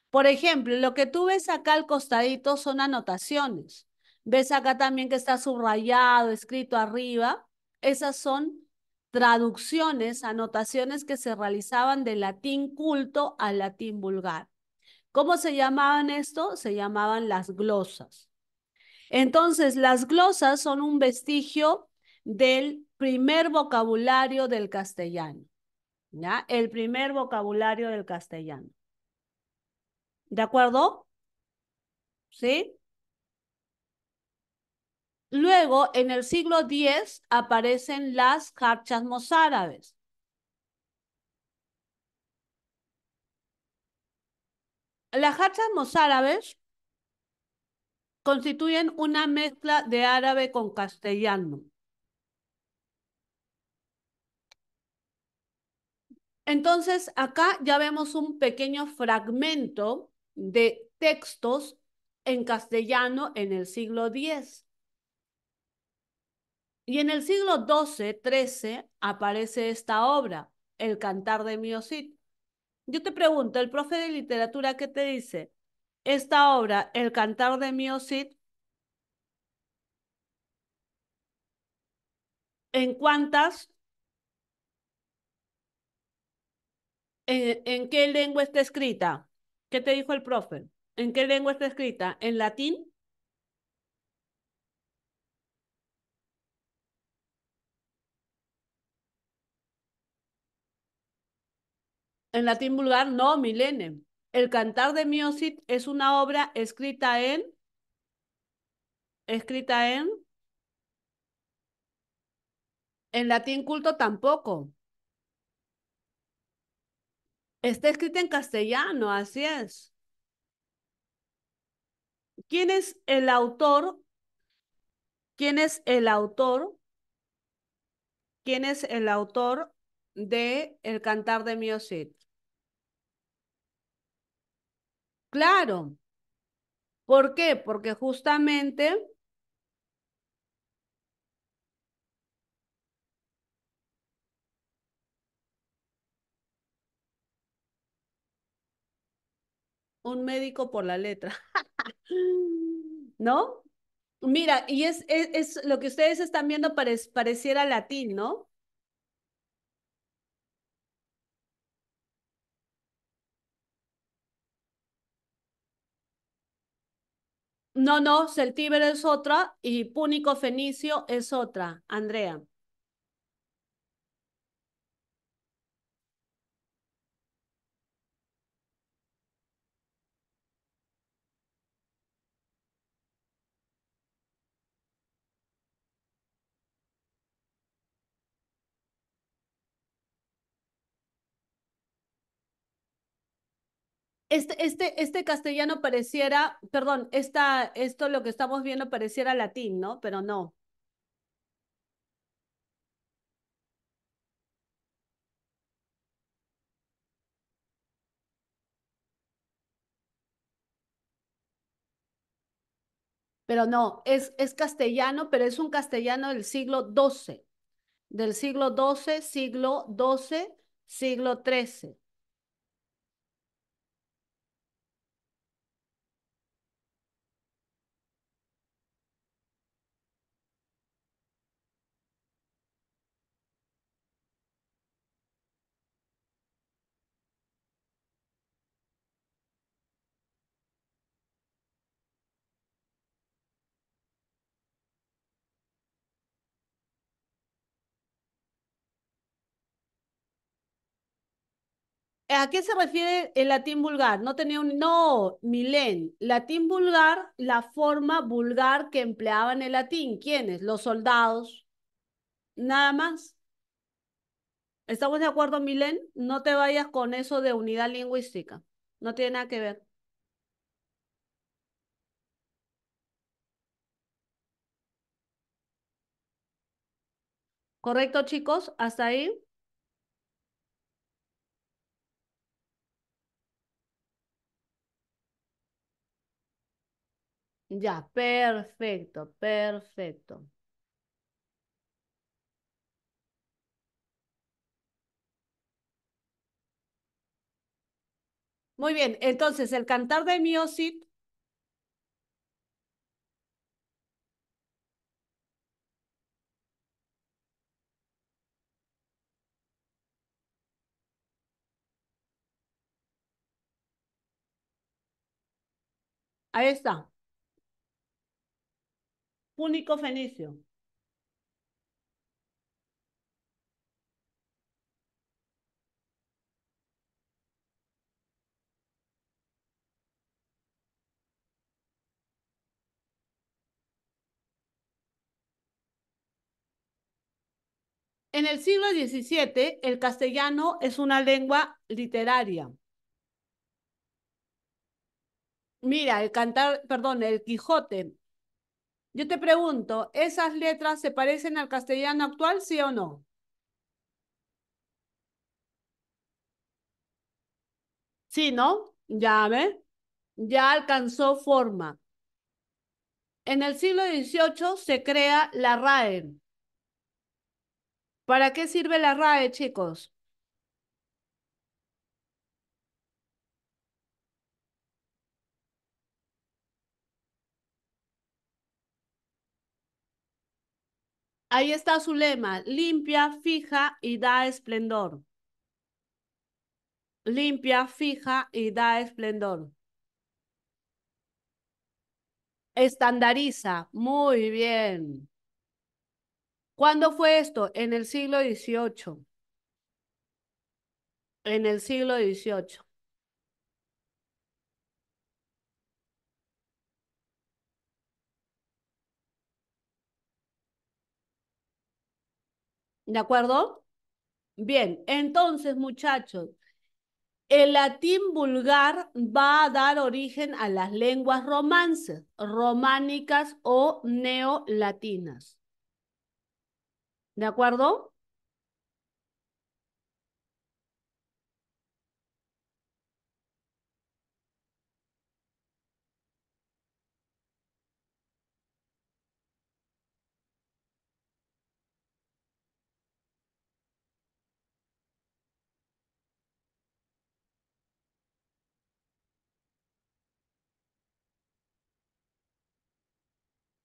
Por ejemplo, lo que tú ves acá al costadito son anotaciones. Ves acá también que está subrayado, escrito arriba. Esas son traducciones, anotaciones que se realizaban del latín culto al latín vulgar. ¿Cómo se llamaban esto? Se llamaban las glosas. Entonces, las glosas son un vestigio del primer vocabulario del castellano, ¿ya? El primer vocabulario del castellano. ¿De acuerdo? ¿Sí? Luego, en el siglo X, aparecen las jarchas mozárabes. Las jarchas mozárabes constituyen una mezcla de árabe con castellano. Entonces, acá ya vemos un pequeño fragmento de textos en castellano en el siglo X. Y en el siglo XII, XIII, aparece esta obra, El Cantar de Mio Cid. Yo te pregunto, el profe de literatura, ¿qué te dice? esta obra, El Cantar de Mio Cid, ¿en cuántas, en qué lengua está escrita? ¿Qué te dijo el profe? ¿En qué lengua está escrita? ¿En latín? ¿En latín vulgar? No, Milene. El Cantar de Mio Cid es una obra escrita en latín culto tampoco. Está escrita en castellano, así es. ¿Quién es el autor? ¿Quién es el autor? ¿Quién es el autor de El Cantar de Mio Cid? Claro. ¿Por qué? Porque justamente un médico por la letra. ¿No? Mira, y es lo que ustedes están viendo pareciera latín, ¿no? No, no, celtíbero es otra y púnico fenicio es otra, Andrea. Este castellano pareciera, perdón, esto lo que estamos viendo pareciera latín, ¿no? Pero no. Pero no, es castellano, pero es un castellano del siglo XII, siglo XIII. ¿A qué se refiere el latín vulgar? No tenía un... No, Milén. Latín vulgar, la forma vulgar que empleaban el latín. ¿Quiénes? Los soldados. Nada más. ¿Estamos de acuerdo, Milén? No te vayas con eso de unidad lingüística. No tiene nada que ver. ¿Correcto, chicos? ¿Hasta ahí? Ya, perfecto, perfecto. Muy bien, entonces el cantar de Miosit, ahí está, púnico fenicio. En el siglo XVII, el castellano es una lengua literaria. Mira, el cantar, perdón, el Quijote. Yo te pregunto, ¿esas letras se parecen al castellano actual, sí o no? Sí, ¿no? Ya ve, ya alcanzó forma. En el siglo XVIII se crea la RAE. ¿Para qué sirve la RAE, chicos? Ahí está su lema, limpia, fija y da esplendor. Limpia, fija y da esplendor. Estandariza. Muy bien. ¿Cuándo fue esto? En el siglo XVIII. En el siglo XVIII. ¿De acuerdo? Bien, entonces, muchachos, el latín vulgar va a dar origen a las lenguas romances, románicas o neolatinas. ¿De acuerdo?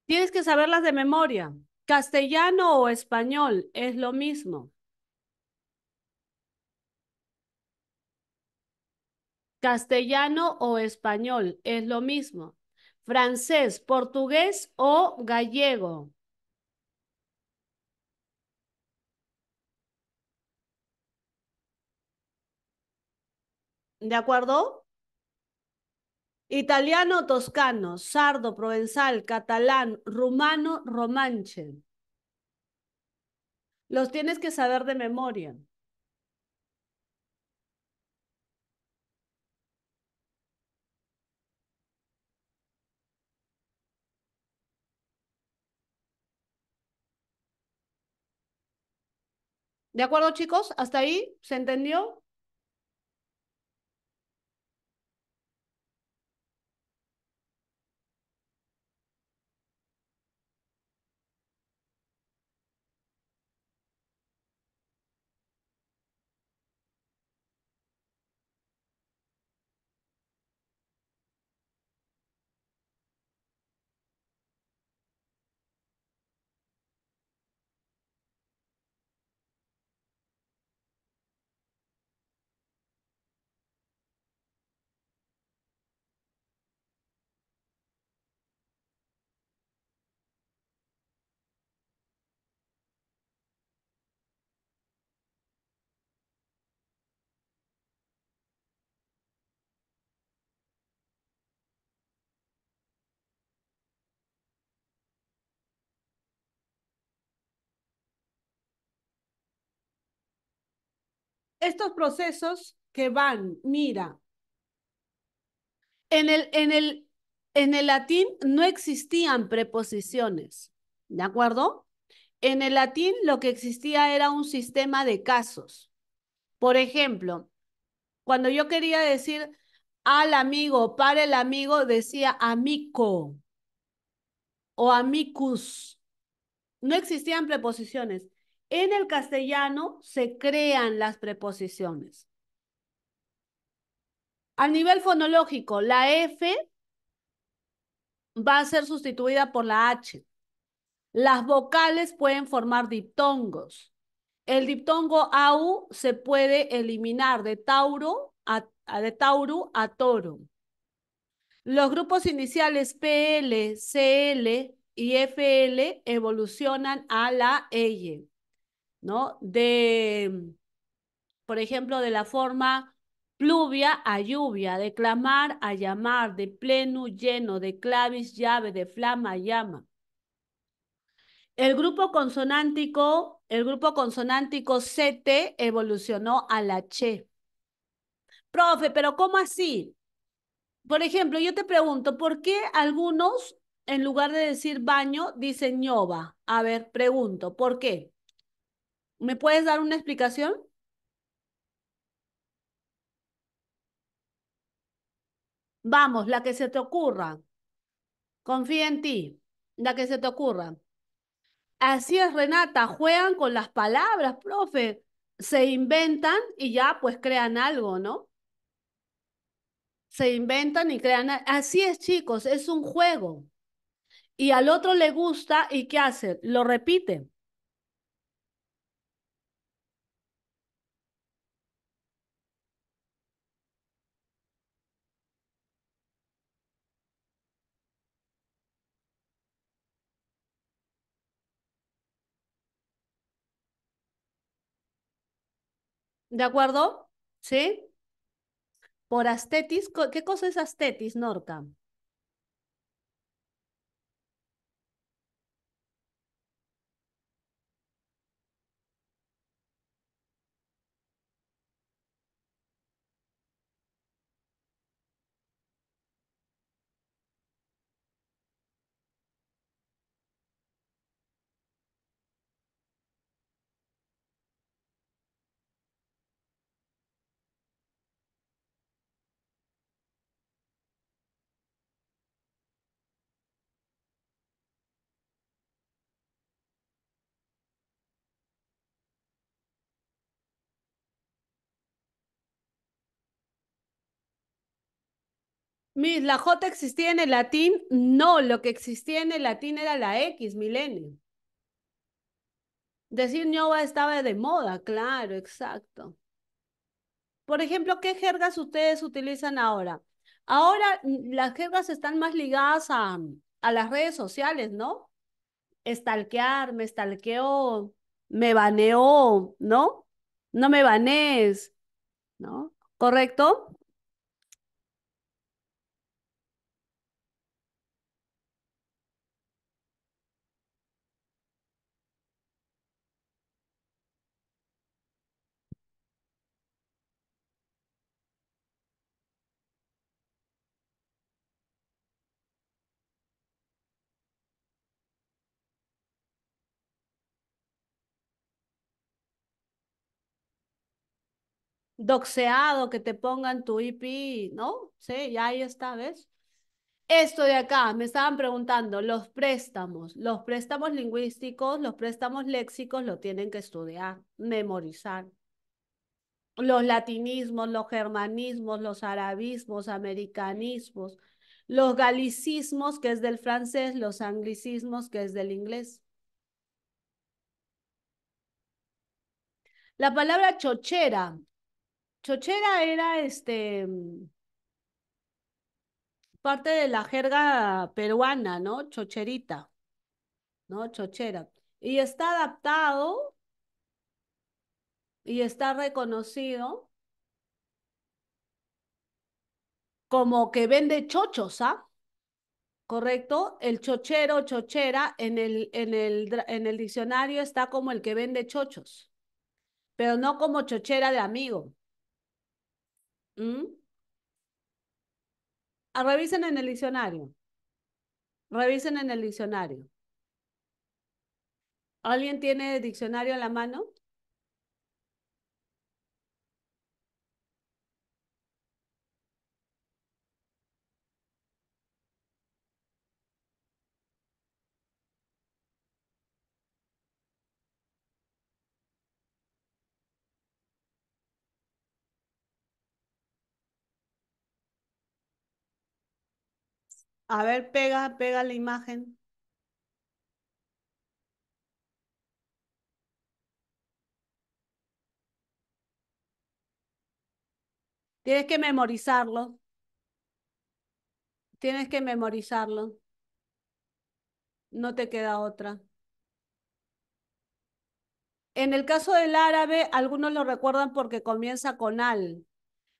Tienes que saberlas de memoria. Castellano o español es lo mismo. Castellano o español es lo mismo. Francés, portugués o gallego. ¿De acuerdo? Italiano, toscano, sardo, provenzal, catalán, rumano, romanche. Los tienes que saber de memoria. ¿De acuerdo, chicos? ¿Hasta ahí? ¿Se entendió? Estos procesos que van, mira, en el, en el, en el latín no existían preposiciones, ¿de acuerdo? En el latín lo que existía era un sistema de casos. Por ejemplo, cuando yo quería decir al amigo, para el amigo, decía amico o amicus. No existían preposiciones. En el castellano se crean las preposiciones. A nivel fonológico, la F va a ser sustituida por la H. Las vocales pueden formar diptongos. El diptongo AU se puede eliminar de Tauro de Tauru a Toro. Los grupos iniciales PL, CL y FL evolucionan a la EYE, ¿no? Por ejemplo, de la forma pluvia a lluvia, de clamar a llamar, de pleno lleno, de clavis llave, de flama llama. El grupo consonántico CT evolucionó a la che. Profe, pero ¿cómo así? Por ejemplo, yo te pregunto, ¿por qué algunos, en lugar de decir baño, dicen ñoba? A ver, pregunto, ¿por qué? ¿Me puedes dar una explicación? Vamos, la que se te ocurra. Confía en ti, la que se te ocurra. Así es, Renata, juegan con las palabras, profe. Se inventan y ya pues crean algo, ¿no? Se inventan y crean. Así es, chicos, es un juego. Y al otro le gusta y ¿qué hace? Lo repite. ¿De acuerdo? ¿Sí? Por astetis, ¿qué cosa es astetis, Norca? La J existía en el latín, no, lo que existía en el latín era la X, milenio. Decir ñoba estaba de moda, claro, exacto. Por ejemplo, ¿qué jergas ustedes utilizan ahora? Ahora las jergas están más ligadas a las redes sociales, ¿no? Estalquear, me estalqueó, me baneó, ¿no? No me banees, ¿no? ¿Correcto? Doxeado, que te pongan tu IP, ¿no? Sí, ya ahí está, ¿ves? Esto de acá, me estaban preguntando, los préstamos lingüísticos, los préstamos léxicos lo tienen que estudiar, memorizar. Los latinismos, los germanismos, los arabismos, americanismos, los galicismos, que es del francés, los anglicismos, que es del inglés. La palabra chochera. Chochera era parte de la jerga peruana, ¿no? Chocherita, ¿no? Chochera. Y está adaptado y está reconocido como que vende chochos, ¿ah? ¿Correcto? El chochero, chochera, en el diccionario está como el que vende chochos, pero no como chochera de amigo. ¿Mm? Revisen en el diccionario, revisen en el diccionario. ¿Alguien tiene el diccionario en la mano? A ver, pega la imagen. Tienes que memorizarlo, tienes que memorizarlo, no te queda otra. En el caso del árabe, algunos lo recuerdan porque comienza con al.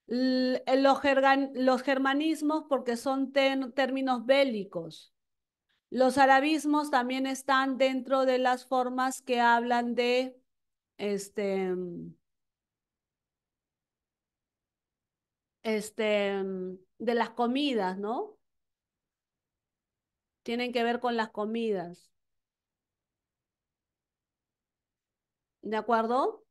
Los germanismos porque son términos bélicos. Los arabismos también están dentro de las formas que hablan de, este, de las comidas, ¿no? Tienen que ver con las comidas. ¿De acuerdo?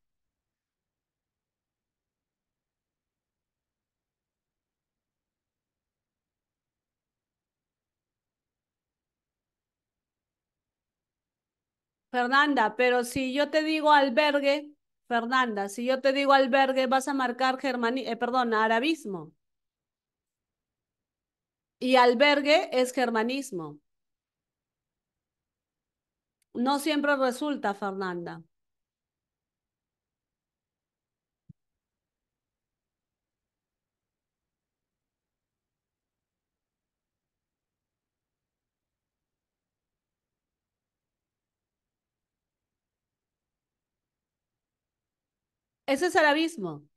Fernanda, pero si yo te digo albergue, Fernanda, si yo te digo albergue, vas a marcar perdón, arabismo. Y albergue es germanismo. No siempre resulta, Fernanda. Ese es arabismo.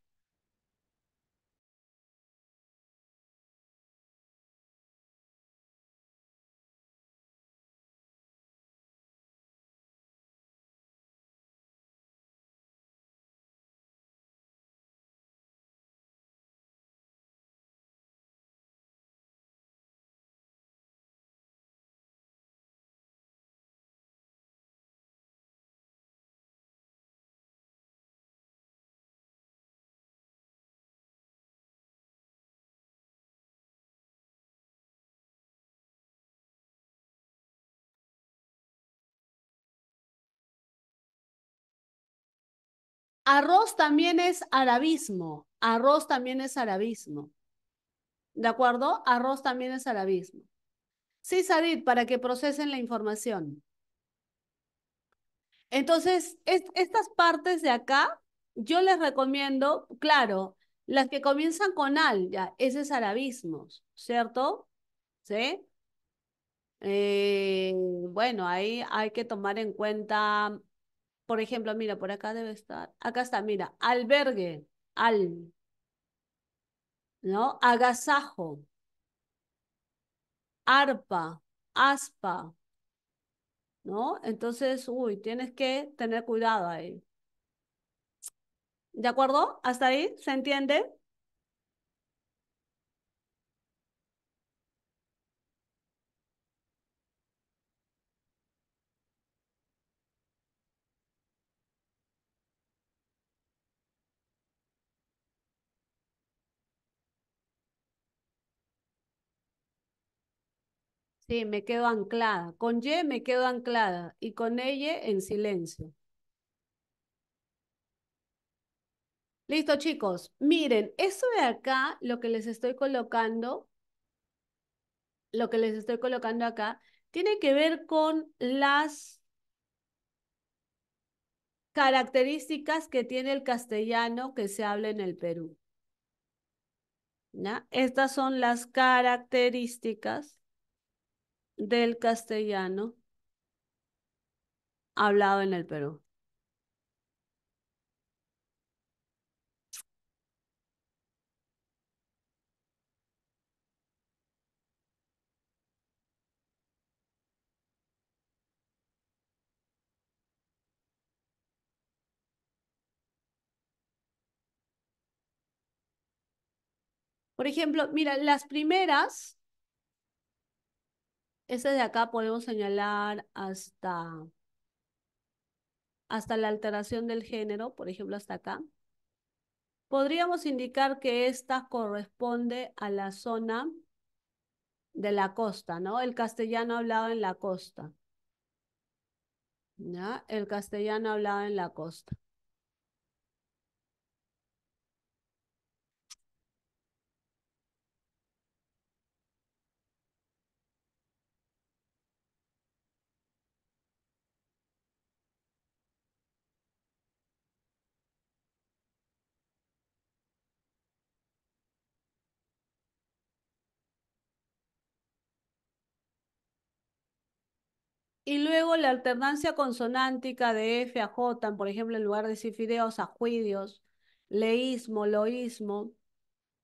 Arroz también es arabismo. Arroz también es arabismo. ¿De acuerdo? Arroz también es arabismo. Sí, Sadid, para que procesen la información. Entonces, estas partes de acá, yo les recomiendo, claro, las que comienzan con al, ya, ese es arabismo, ¿cierto? ¿Sí? Bueno, ahí hay que tomar en cuenta, por ejemplo, mira, por acá debe estar, acá está, mira, albergue, al, ¿no? Agasajo, arpa, aspa, ¿no? Entonces, uy, tienes que tener cuidado ahí. ¿De acuerdo? ¿Hasta ahí? ¿Se entiende? Sí, me quedo anclada. Con Y me quedo anclada y con ella en silencio. Listo, chicos. Miren, esto de acá, lo que les estoy colocando acá, tiene que ver con las características que tiene el castellano que se habla en el Perú. ¿Ya? Estas son las características del castellano hablado en el Perú. Por ejemplo, mira, las primeras, estas de acá podemos señalar hasta la alteración del género, por ejemplo, hasta acá. Podríamos indicar que esta corresponde a la zona de la costa, ¿no? El castellano hablado en la costa, ¿ya? El castellano hablado en la costa. Y luego la alternancia consonántica de F a J, por ejemplo, en lugar de decir fideos a juidios, leísmo, loísmo,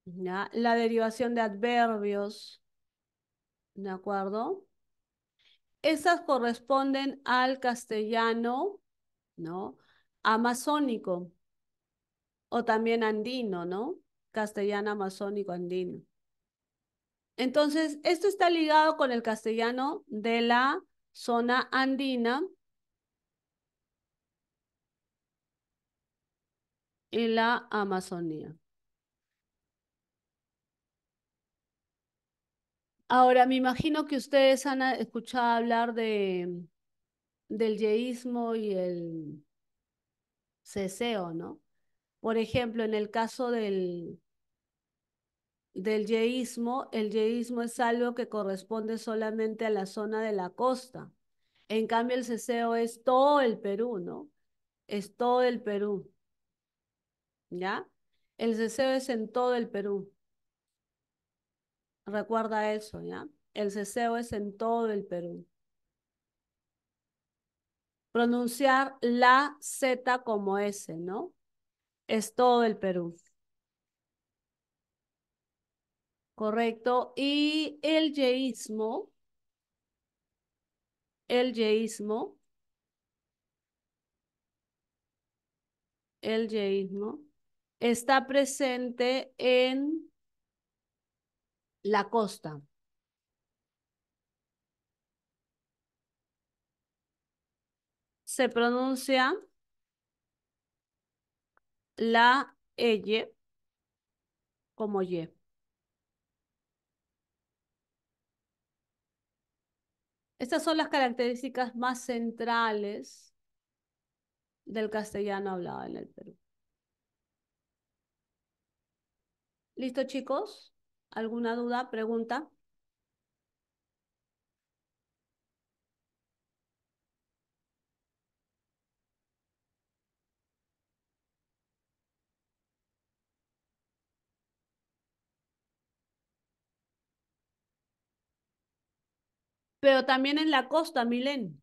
¿ya? La derivación de adverbios, ¿de acuerdo? Esas corresponden al castellano, ¿no? Amazónico o también andino, ¿no? Castellano amazónico andino. Entonces, esto está ligado con el castellano de la zona andina y la Amazonía. Ahora, me imagino que ustedes han escuchado hablar del yeísmo y el ceseo, ¿no? Por ejemplo, en el caso del yeísmo, el yeísmo es algo que corresponde solamente a la zona de la costa. En cambio, el ceseo es todo el Perú, ¿no? Es todo el Perú, ¿ya? El ceseo es en todo el Perú. Recuerda eso, ¿ya? El ceseo es en todo el Perú. Pronunciar la Z como S, ¿no? Es todo el Perú. Correcto. Y el yeísmo, el yeísmo está presente en la costa. Se pronuncia la L como Y. Estas son las características más centrales del castellano hablado en el Perú. ¿Listo, chicos? ¿Alguna duda, pregunta? Pero también en la costa, Milén.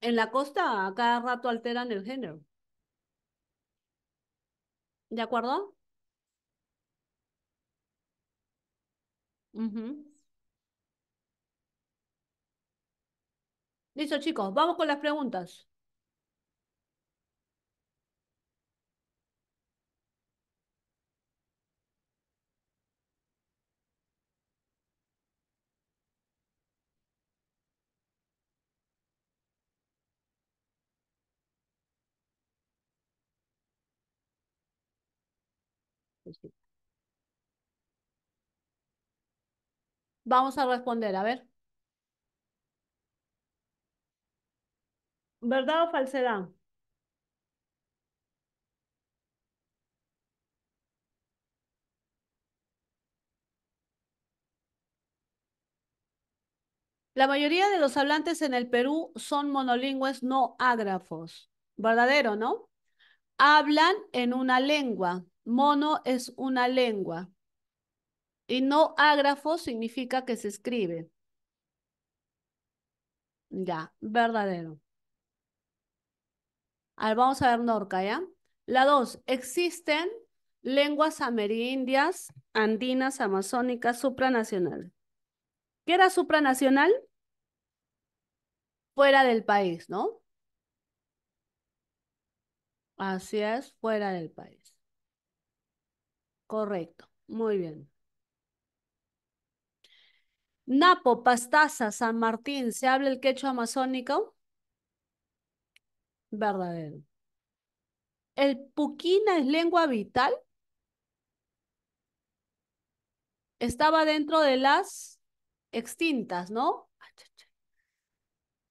En la costa a cada rato alteran el género. ¿De acuerdo? Ujú. Listo, chicos, vamos con las preguntas. Vamos a responder, a ver. ¿Verdad o falsedad? La mayoría de los hablantes en el Perú son monolingües no ágrafos. ¿Verdadero, no? Hablan en una lengua. Mono es una lengua. Y no ágrafo significa que se escribe. Ya, verdadero. A ver, vamos a ver Norca, ¿ya? La dos, existen lenguas amerindias, andinas, amazónicas, supranacionales. ¿Qué era supranacional? Fuera del país, ¿no? Así es, fuera del país. Correcto, muy bien. Napo, Pastaza, San Martín, ¿se habla el quechua amazónico? Verdadero. ¿El puquina es lengua vital? Estaba dentro de las extintas, ¿no?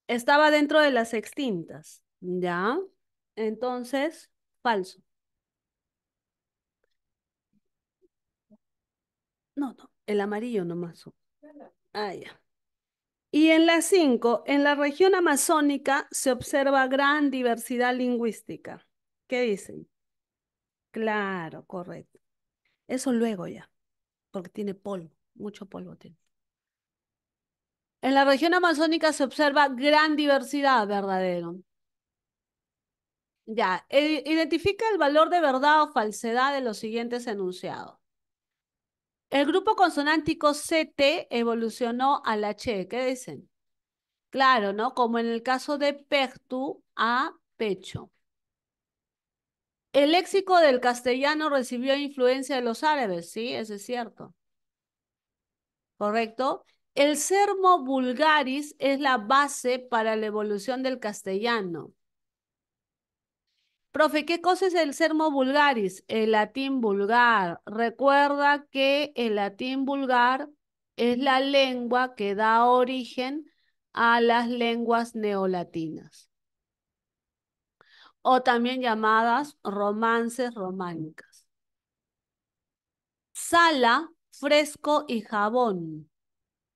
Estaba dentro de las extintas, ¿ya? Entonces, falso. No, no, el amarillo nomás. Ah, ya. Y en la 5, en la región amazónica se observa gran diversidad lingüística. ¿Qué dicen? Claro, correcto. Eso luego ya, porque tiene polvo, mucho polvo tiene. En la región amazónica se observa gran diversidad, verdadero. Ya, identifica el valor de verdad o falsedad de los siguientes enunciados. El grupo consonántico CT evolucionó a la che. ¿Qué dicen? Claro, ¿no? Como en el caso de pectu a pecho. El léxico del castellano recibió influencia de los árabes, sí, eso es cierto. ¿Correcto? El sermo vulgaris es la base para la evolución del castellano. Profe, ¿qué cosa es el sermo vulgaris? El latín vulgar. Recuerda que el latín vulgar es la lengua que da origen a las lenguas neolatinas, o también llamadas romances románicas. Sala, fresco y jabón.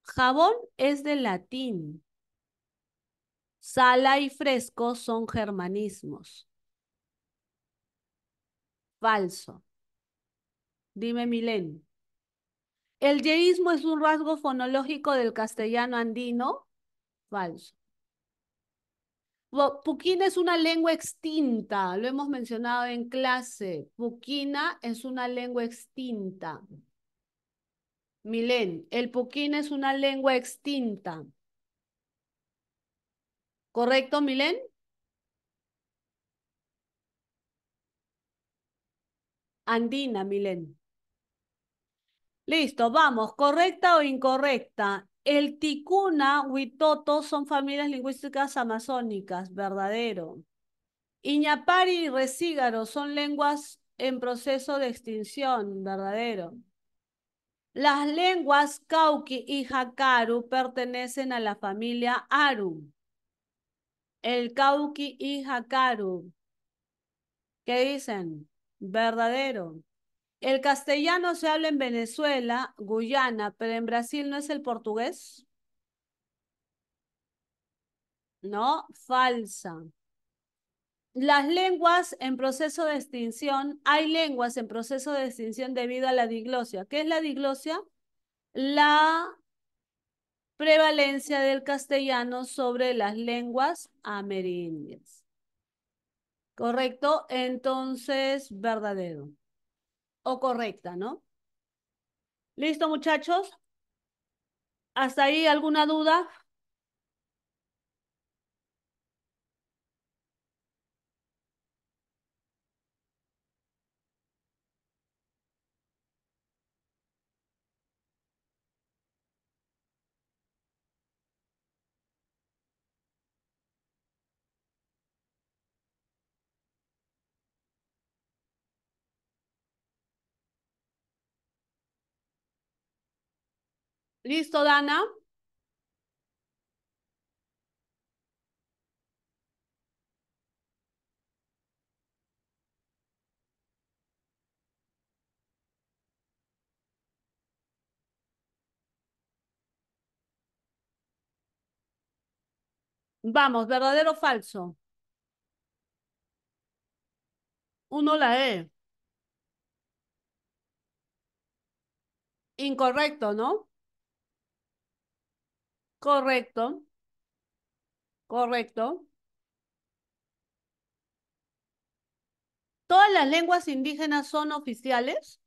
Jabón es del latín. Sala y fresco son germanismos. Falso. Dime, Milén. ¿El yeísmo es un rasgo fonológico del castellano andino? Falso. Puquina es una lengua extinta, lo hemos mencionado en clase. Puquina es una lengua extinta. Milen, el puquina es una lengua extinta. ¿Correcto, Milen? Andina, Milen. Listo, vamos. ¿Correcta o incorrecta? El ticuna, huitoto son familias lingüísticas amazónicas, verdadero. Iñapari y Resígaro son lenguas en proceso de extinción, verdadero. Las lenguas Cauqui y Jacaru pertenecen a la familia Aru. El Cauqui y Jacaru. ¿Qué dicen? Verdadero. El castellano se habla en Venezuela, Guyana, pero en Brasil no es el portugués. No, falsa. Las lenguas en proceso de extinción, hay lenguas en proceso de extinción debido a la diglosia. ¿Qué es la diglosia? La prevalencia del castellano sobre las lenguas amerindias. ¿Correcto? Entonces, verdadero. O correcta, ¿no? ¿Listo, muchachos? ¿Hasta ahí alguna duda? ¿Listo, Dana? Vamos, ¿verdadero o falso? Uno la E. Incorrecto, ¿no? Correcto, correcto. ¿Todas las lenguas indígenas son oficiales?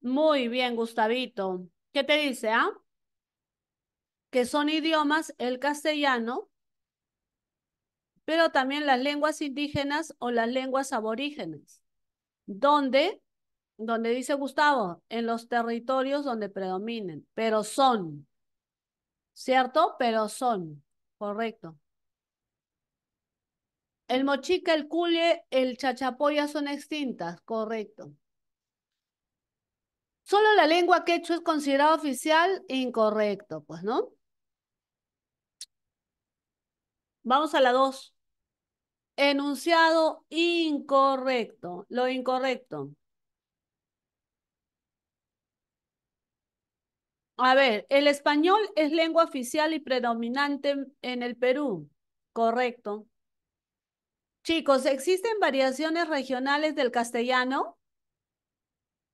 Muy bien, Gustavito. ¿Qué te dice, ah? Que son idiomas el castellano, pero también las lenguas indígenas o las lenguas aborígenes. ¿Dónde? Donde dice Gustavo, en los territorios donde predominen, pero son, ¿cierto? Pero son, correcto. El mochica, el cule, el chachapoya son extintas, correcto. Solo la lengua quechua es considerada oficial, incorrecto, pues, ¿no? Vamos a la 2. Enunciado incorrecto. Lo incorrecto. A ver, el español es lengua oficial y predominante en el Perú. Correcto. Chicos, ¿existen variaciones regionales del castellano?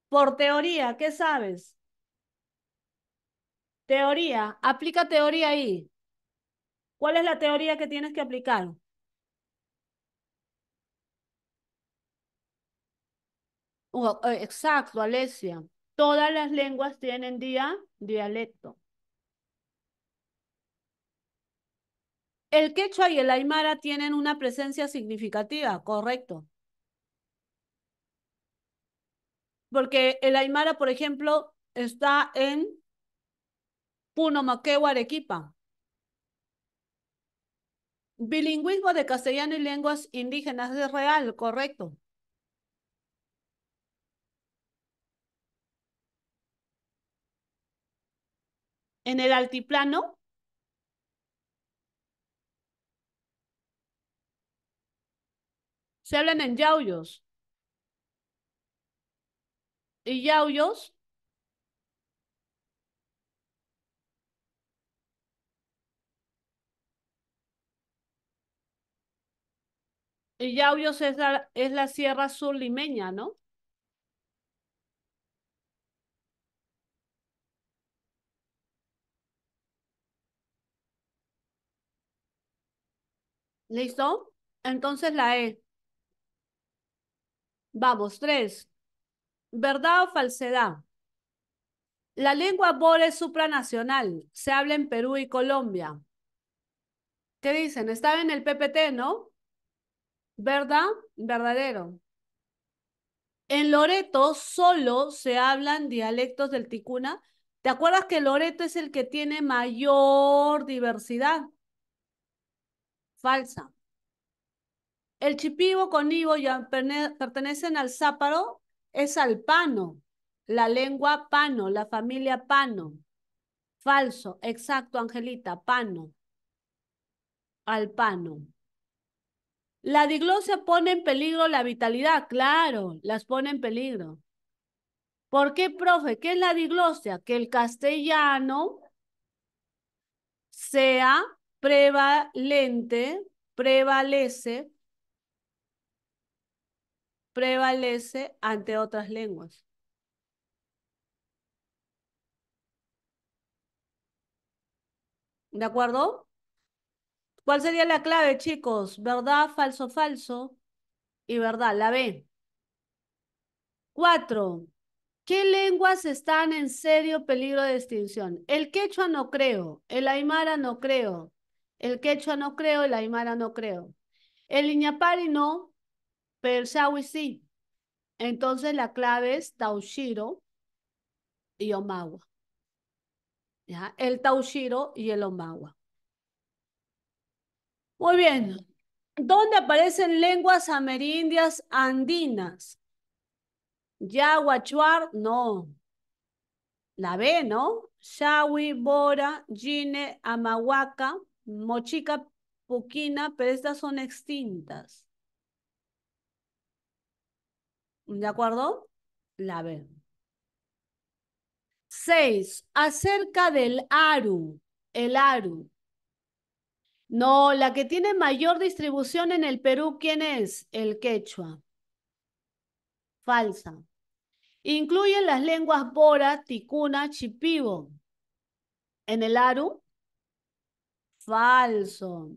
Por teoría, ¿qué sabes? Teoría, aplica teoría ahí. ¿Cuál es la teoría que tienes que aplicar? Exacto, Alesia. Todas las lenguas tienen dialecto. El quechua y el aymara tienen una presencia significativa, correcto. Porque el aymara, por ejemplo, está en Puno, Maquegua, Arequipa. Bilingüismo de castellano y lenguas indígenas es real, correcto. En el altiplano se hablan en yauyos. Y yauyos, Y Yauyos es la sierra sur limeña, ¿no? ¿Listo? Entonces la E. Vamos, tres. ¿Verdad o falsedad? La lengua bora es supranacional. Se habla en Perú y Colombia. ¿Qué dicen? Estaba en el PPT, ¿no? ¿Verdad? Verdadero. En Loreto solo se hablan dialectos del ticuna. ¿Te acuerdas que Loreto es el que tiene mayor diversidad? Falsa. El chipivo con ivo ya pertenecen al záparo, es al pano, la lengua pano, la familia pano. Falso, exacto, Angelita, pano, al pano. La diglosia pone en peligro la vitalidad, claro, las pone en peligro. ¿Por qué, profe? ¿Qué es la diglosia? Que el castellano sea prevalente, prevalece, prevalece ante otras lenguas. ¿De acuerdo? ¿Cuál sería la clave, chicos? ¿Verdad, falso, falso? Y verdad, la B. Cuatro. ¿Qué lenguas están en serio peligro de extinción? El quechua no creo, el aymara no creo, el quechua no creo, el aymara no creo. El iñapari no, pero el shawi sí. Entonces la clave es Taushiro y Omagua. ¿Ya? El Taushiro y el Omagua. Muy bien. ¿Dónde aparecen lenguas amerindias andinas? Yaguachuar, no. La B, ¿no? Shawi, Bora, Gine, Amahuaca, Mochica, Puquina, pero estas son extintas. ¿De acuerdo? La B. 6. Acerca del Aru. El Aru. No, la que tiene mayor distribución en el Perú, ¿quién es? El quechua. Falsa. Incluyen las lenguas Bora, Ticuna, Chipibo. En el Aru, falso.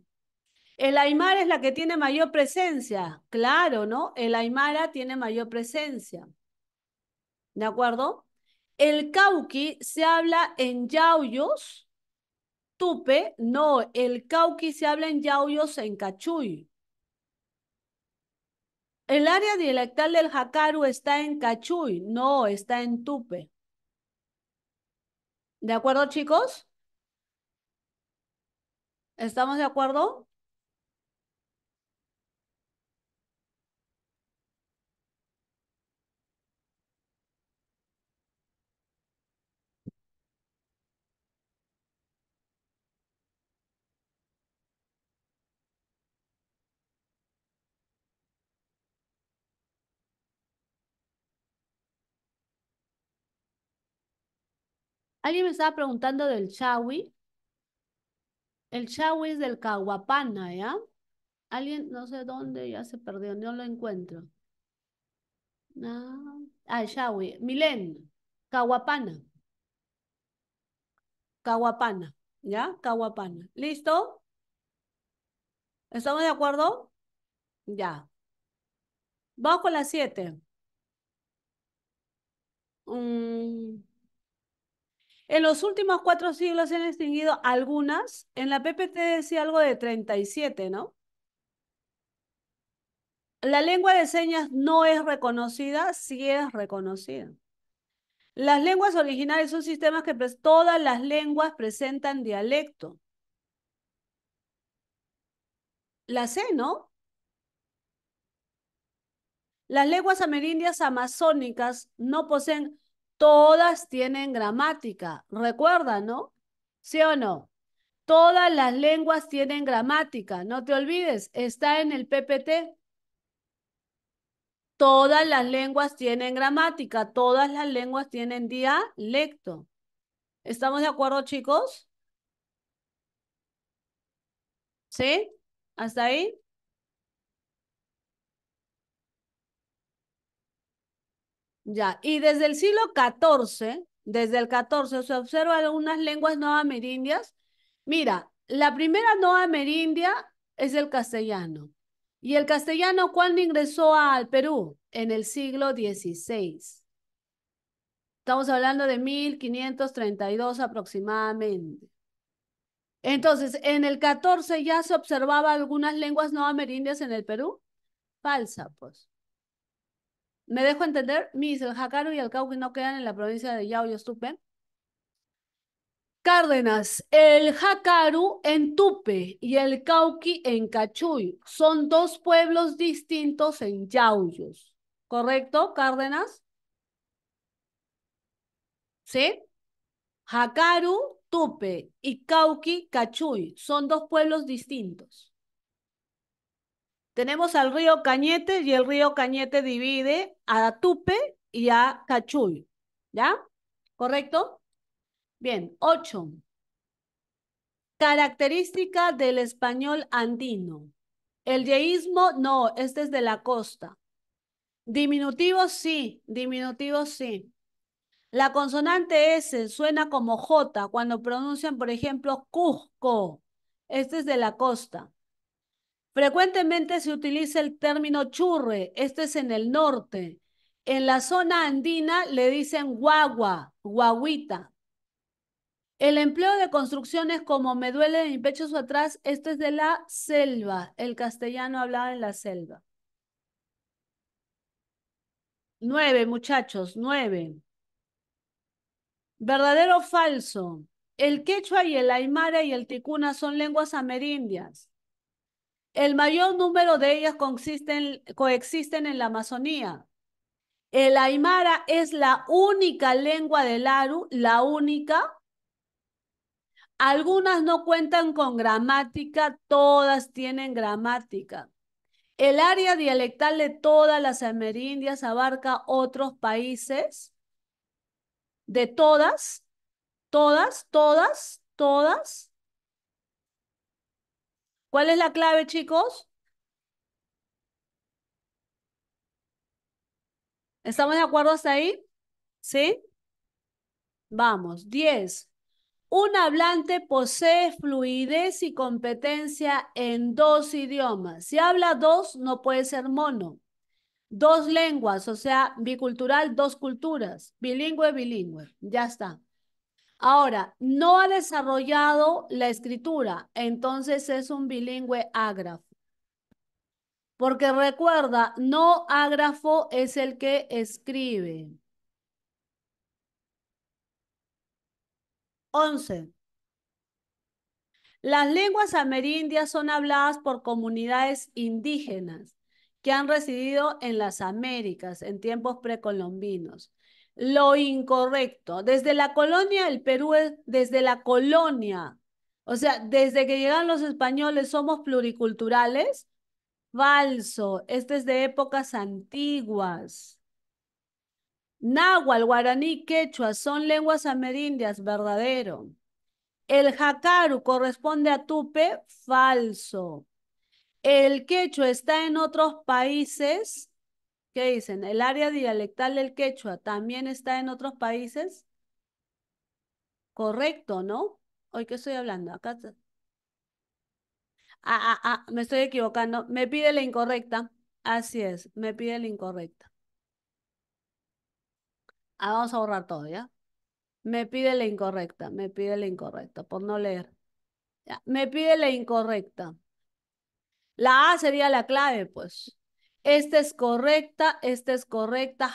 El Aymara es la que tiene mayor presencia. Claro, ¿no? El Aymara tiene mayor presencia. ¿De acuerdo? El Cauqui se habla en Yauyos, Tupe. No, el Cauqui se habla en Yauyos, en Cachuy. El área dialectal del Jacaru está en Cachuy. No, está en Tupe. ¿De acuerdo, chicos? ¿Estamos de acuerdo? Alguien me estaba preguntando del Chawi. El Chawi es del Cahuapana, ¿ya? Alguien, no sé dónde, ya se perdió, no lo encuentro. Ah, Shawi. Milen, Cahuapana, Cahuapana, ¿ya? Cahuapana. ¿Listo? ¿Estamos de acuerdo? Ya. Vamos con las 7. Mm, En los últimos 4 siglos se han extinguido algunas. En la PPT decía algo de 37, ¿no? La lengua de señas no es reconocida, sí es reconocida. Las lenguas originales son sistemas que todas las lenguas presentan dialecto. La sé, ¿no? Las lenguas amerindias amazónicas no poseen, todas tienen gramática. Recuerda, ¿no? ¿Sí o no? Todas las lenguas tienen gramática. No te olvides, está en el PPT. Todas las lenguas tienen gramática, todas las lenguas tienen dialecto. ¿Estamos de acuerdo, chicos? ¿Sí? ¿Hasta ahí? Ya, y desde el siglo XIV, desde el XIV se observan algunas lenguas no amerindias. Mira, la primera no amerindia es el castellano. ¿Y el castellano cuándo ingresó al Perú? En el siglo XVI. Estamos hablando de 1532 aproximadamente. Entonces, en el XIV ya se observaba algunas lenguas no amerindias en el Perú. Falsa, pues. ¿Me dejo entender? Mis, el Jácaro y el Cauca no quedan en la provincia de Yauyos-Tupe. Cárdenas, el Jácaru en Tupe y el Cauqui en Cachuy son dos pueblos distintos en Yauyos. ¿Correcto, Cárdenas? ¿Sí? Jácaru, Tupe y Cauqui, Cachuy son dos pueblos distintos. Tenemos al río Cañete y el río Cañete divide a Tupe y a Cachuy. ¿Ya? ¿Correcto? Bien, 8. Característica del español andino. El yeísmo, no, este es de la costa. Diminutivo, sí, diminutivo, sí. La consonante S suena como J cuando pronuncian, por ejemplo, Cusco. Este es de la costa. Frecuentemente se utiliza el término churre. Este es en el norte. En la zona andina le dicen guagua, guaguita. El empleo de construcciones como me duele de mi pecho su atrás, esto es de la selva. El castellano hablaba en la selva. 9, muchachos, 9. ¿Verdadero o falso? El quechua y el aymara y el ticuna son lenguas amerindias. El mayor número de ellas coexisten en la Amazonía. El aymara es la única lengua del Aru, la única. Algunas no cuentan con gramática, todas tienen gramática. El área dialectal de todas las amerindias abarca otros países, de todas, todas, todas, todas. ¿Cuál es la clave, chicos? ¿Estamos de acuerdo hasta ahí? ¿Sí? Vamos, 10. Un hablante posee fluidez y competencia en dos idiomas. Si habla dos, no puede ser mono. Dos lenguas, o sea, bicultural, dos culturas. Bilingüe, bilingüe. Ya está. Ahora, no ha desarrollado la escritura, entonces es un bilingüe ágrafo. Porque recuerda, no ágrafo es el que escribe. 11. Las lenguas amerindias son habladas por comunidades indígenas que han residido en las Américas en tiempos precolombinos. Lo incorrecto, desde la colonia, el Perú es desde la colonia, o sea, desde que llegan los españoles somos pluriculturales. Falso, este es de épocas antiguas. Náhuatl, guaraní, quechua son lenguas amerindias, verdadero. El jacaru corresponde a tupe, falso. El quechua está en otros países. ¿Qué dicen? El área dialectal del quechua también está en otros países. Correcto, ¿no? ¿Hoy qué estoy hablando? Acá. Me estoy equivocando. Me pide la incorrecta. Así es, me pide la incorrecta. Vamos a borrar todo, ¿ya? Me pide la incorrecta, me pide la incorrecta, por no leer. Ya, me pide la incorrecta. La A sería la clave, pues. Esta es correcta.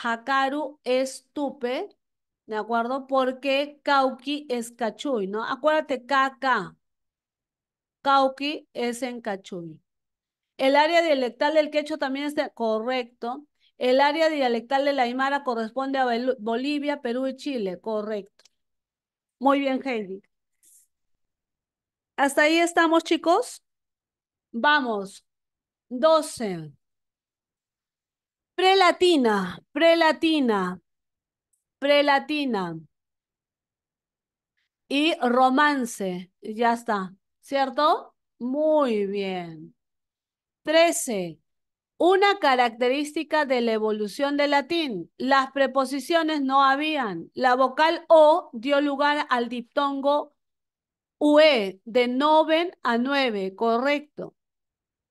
Hakaru es tupe, ¿de acuerdo? Porque Cauqui es cachuy, ¿no? Acuérdate, KK. Cauqui es en cachuy. El área dialectal del quechua también está correcto. El área dialectal de la aymara corresponde a Bolivia, Perú y Chile, correcto. Muy bien, Heidi. Hasta ahí estamos, chicos. Vamos. 12. Prelatina, prelatina, prelatina y romance. Ya está, ¿cierto? Muy bien. 13. Una característica de la evolución del latín. Las preposiciones no habían. La vocal O dio lugar al diptongo UE, de noven a 9, correcto.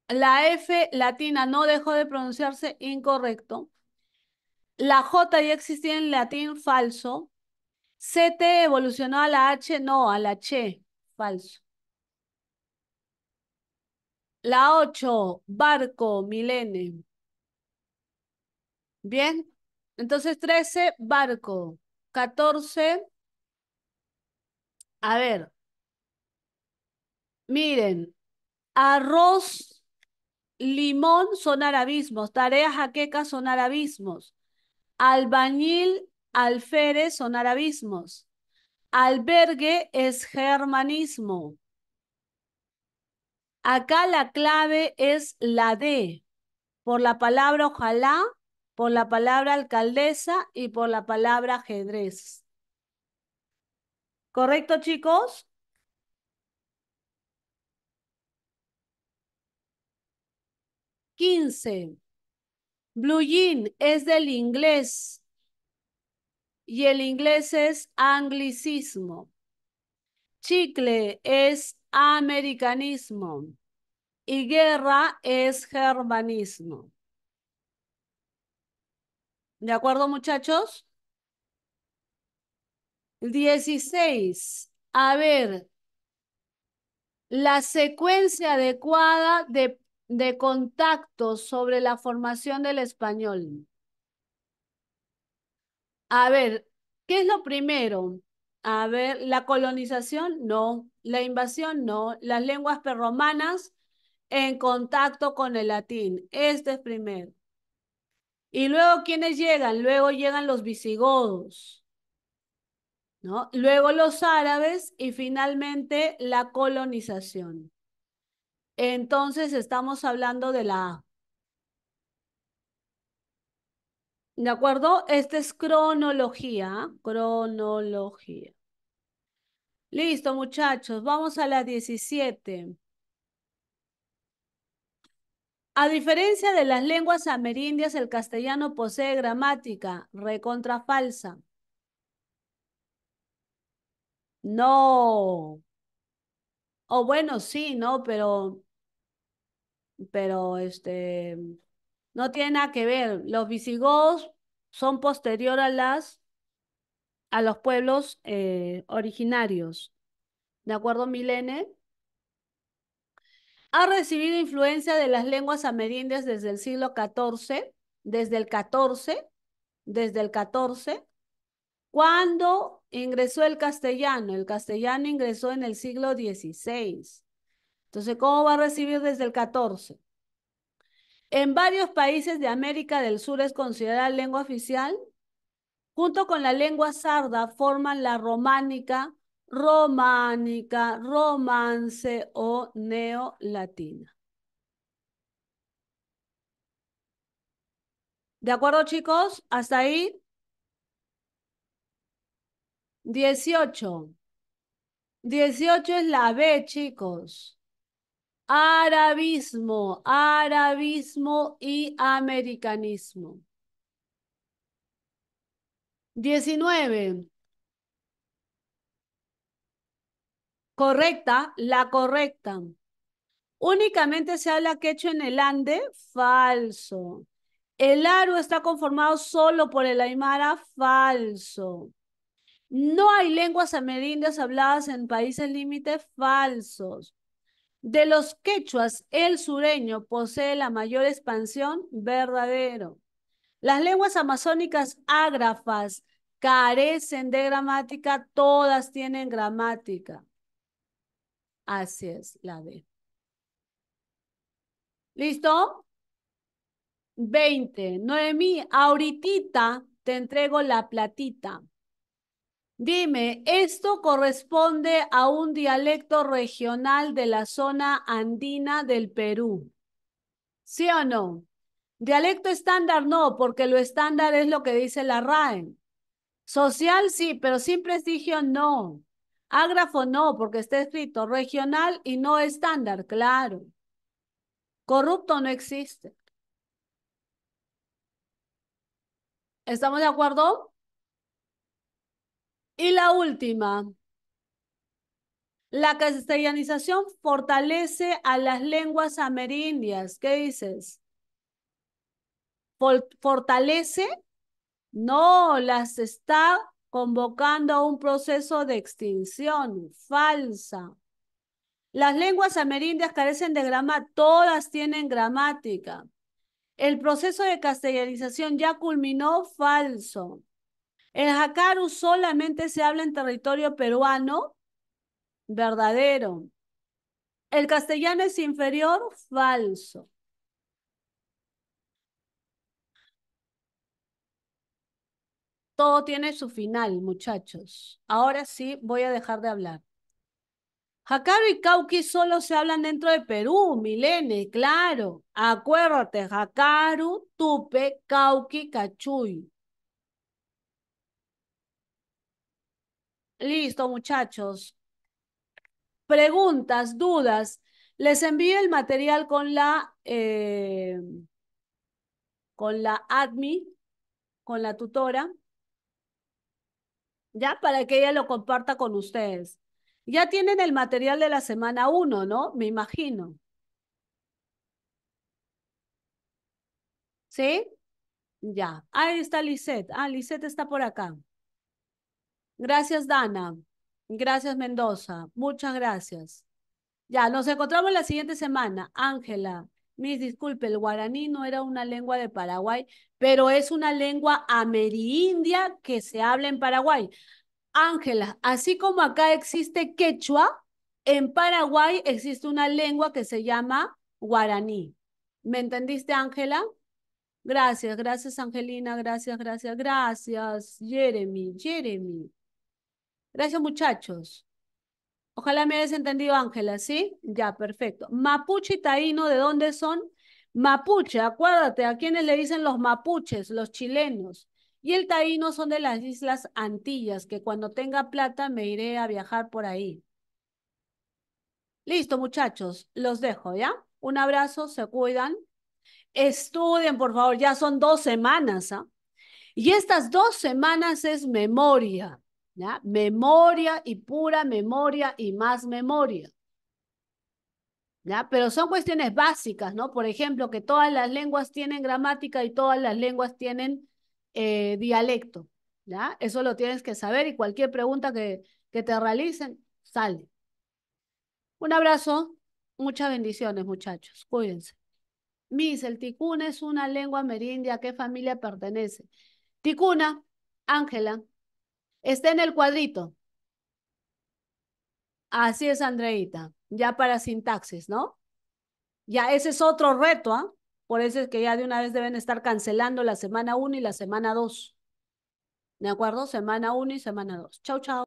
La F latina no dejó de pronunciarse, incorrecto. La J ya existía en latín, falso. CT evolucionó a la H, no, a la Che, falso. La 8, barco, milene. Bien, entonces 13, barco. 14, a ver, miren, arroz, limón son arabismos, tareas jaquecas son arabismos, albañil, alférez son arabismos, albergue es germanismo. Acá la clave es la D, por la palabra ojalá, por la palabra alcaldesa y por la palabra ajedrez. ¿Correcto, chicos? 15. Blue jean es del inglés y el inglés es anglicismo. Chicle es americanismo y guerra es germanismo. ¿De acuerdo, muchachos? 16. A ver, la secuencia adecuada de contactos sobre la formación del español. A ver, ¿qué es lo primero? A ver, la colonización, no. La invasión, no. Las lenguas prerromanas en contacto con el latín. Este es primero. Y luego, ¿quiénes llegan? Luego llegan los visigodos, ¿no? Luego los árabes y finalmente la colonización. Entonces estamos hablando de la A. ¿De acuerdo? Esta es cronología, cronología. Listo, muchachos, vamos a la 17. A diferencia de las lenguas amerindias, el castellano posee gramática, recontra falsa. No. O bueno, sí, ¿no? Pero no tiene nada que ver. Los visigodos son posterior a los pueblos originarios. ¿De acuerdo, Milene? Ha recibido influencia de las lenguas amerindias desde el siglo XIV, desde el XIV, cuando ingresó el castellano. El castellano ingresó en el siglo XVI. Entonces, ¿cómo va a recibir desde el XIV? En varios países de América del Sur es considerada lengua oficial. Junto con la lengua sarda forman la románica, romance o neolatina. ¿De acuerdo, chicos? Hasta ahí. 18. 18 es la B, chicos. Arabismo, arabismo y americanismo. 19. Correcta, la correcta. Únicamente se habla quechua en el Ande, falso. El Aru está conformado solo por el Aymara, falso. No hay lenguas amerindias habladas en países límites, falsos. De los quechuas, el sureño posee la mayor expansión, verdadero. Las lenguas amazónicas ágrafas carecen de gramática, todas tienen gramática. Así es, la D. ¿Listo? 20. Noemí, ahorita te entrego la platita. Dime, ¿esto corresponde a un dialecto regional de la zona andina del Perú? ¿Sí o no? Dialecto estándar no, porque lo estándar es lo que dice la RAE. Social sí, pero sin prestigio no. Ágrafo no, porque está escrito regional y no estándar, claro. Corrupto no existe. ¿Estamos de acuerdo? Y la última, la castellanización fortalece a las lenguas amerindias. ¿Qué dices? ¿Fortalece? No, las está convocando a un proceso de extinción. Falsa. Las lenguas amerindias carecen de gramática, todas tienen gramática. El proceso de castellanización ya culminó, falso. El jacaru solamente se habla en territorio peruano, verdadero. El castellano es inferior, falso. Todo tiene su final, muchachos. Ahora sí voy a dejar de hablar. Jacaru y Cauqui solo se hablan dentro de Perú, Milene, claro. Acuérdate, Jacaru, Tupe, Cauqui, Cachuy. Listo, muchachos. Preguntas, dudas. Les envío el material con la admin, con la tutora, ya para que ella lo comparta con ustedes. Ya tienen el material de la semana uno, ¿no? Me imagino. ¿Sí? Ya. Ahí está Lisette. Ah, Lisette está por acá. Gracias, Dana. Gracias, Mendoza. Muchas gracias. Ya, nos encontramos la siguiente semana. Ángela, mis disculpe, el guaraní no era una lengua de Paraguay, pero es una lengua amerindia que se habla en Paraguay. Ángela, así como acá existe quechua, en Paraguay existe una lengua que se llama guaraní. ¿Me entendiste, Ángela? Gracias, gracias, Angelina, gracias, gracias, gracias, Jeremy. Gracias, muchachos. Ojalá me hayas entendido, Ángela, ¿sí? Ya, perfecto. Mapuche y taíno, ¿de dónde son? Mapuche, acuérdate, ¿a quiénes le dicen los mapuches? Los chilenos. Y el taíno son de las Islas Antillas, que cuando tenga plata me iré a viajar por ahí. Listo, muchachos, los dejo, ¿ya? Un abrazo, se cuidan. Estudien, por favor, ya son 2 semanas, ¿ah? Y estas 2 semanas es memoria, ¿ya? Memoria y pura memoria y más memoria. ¿Ya? Pero son cuestiones básicas, ¿no? Por ejemplo, que todas las lenguas tienen gramática y todas las lenguas tienen dialecto, ¿ya? Eso lo tienes que saber y cualquier pregunta que te realicen, sale. Un abrazo, muchas bendiciones, muchachos, cuídense. Miss, el ticuna es una lengua amerindia, ¿a qué familia pertenece? Ticuna, Ángela, está en el cuadrito. Así es, Andreita, ya para sintaxis, ¿no? Ya ese es otro reto, ¿ah? Por eso es que ya de una vez deben estar cancelando la semana 1 y la semana 2. ¿De acuerdo? Semana 1 y semana 2. Chau, chau.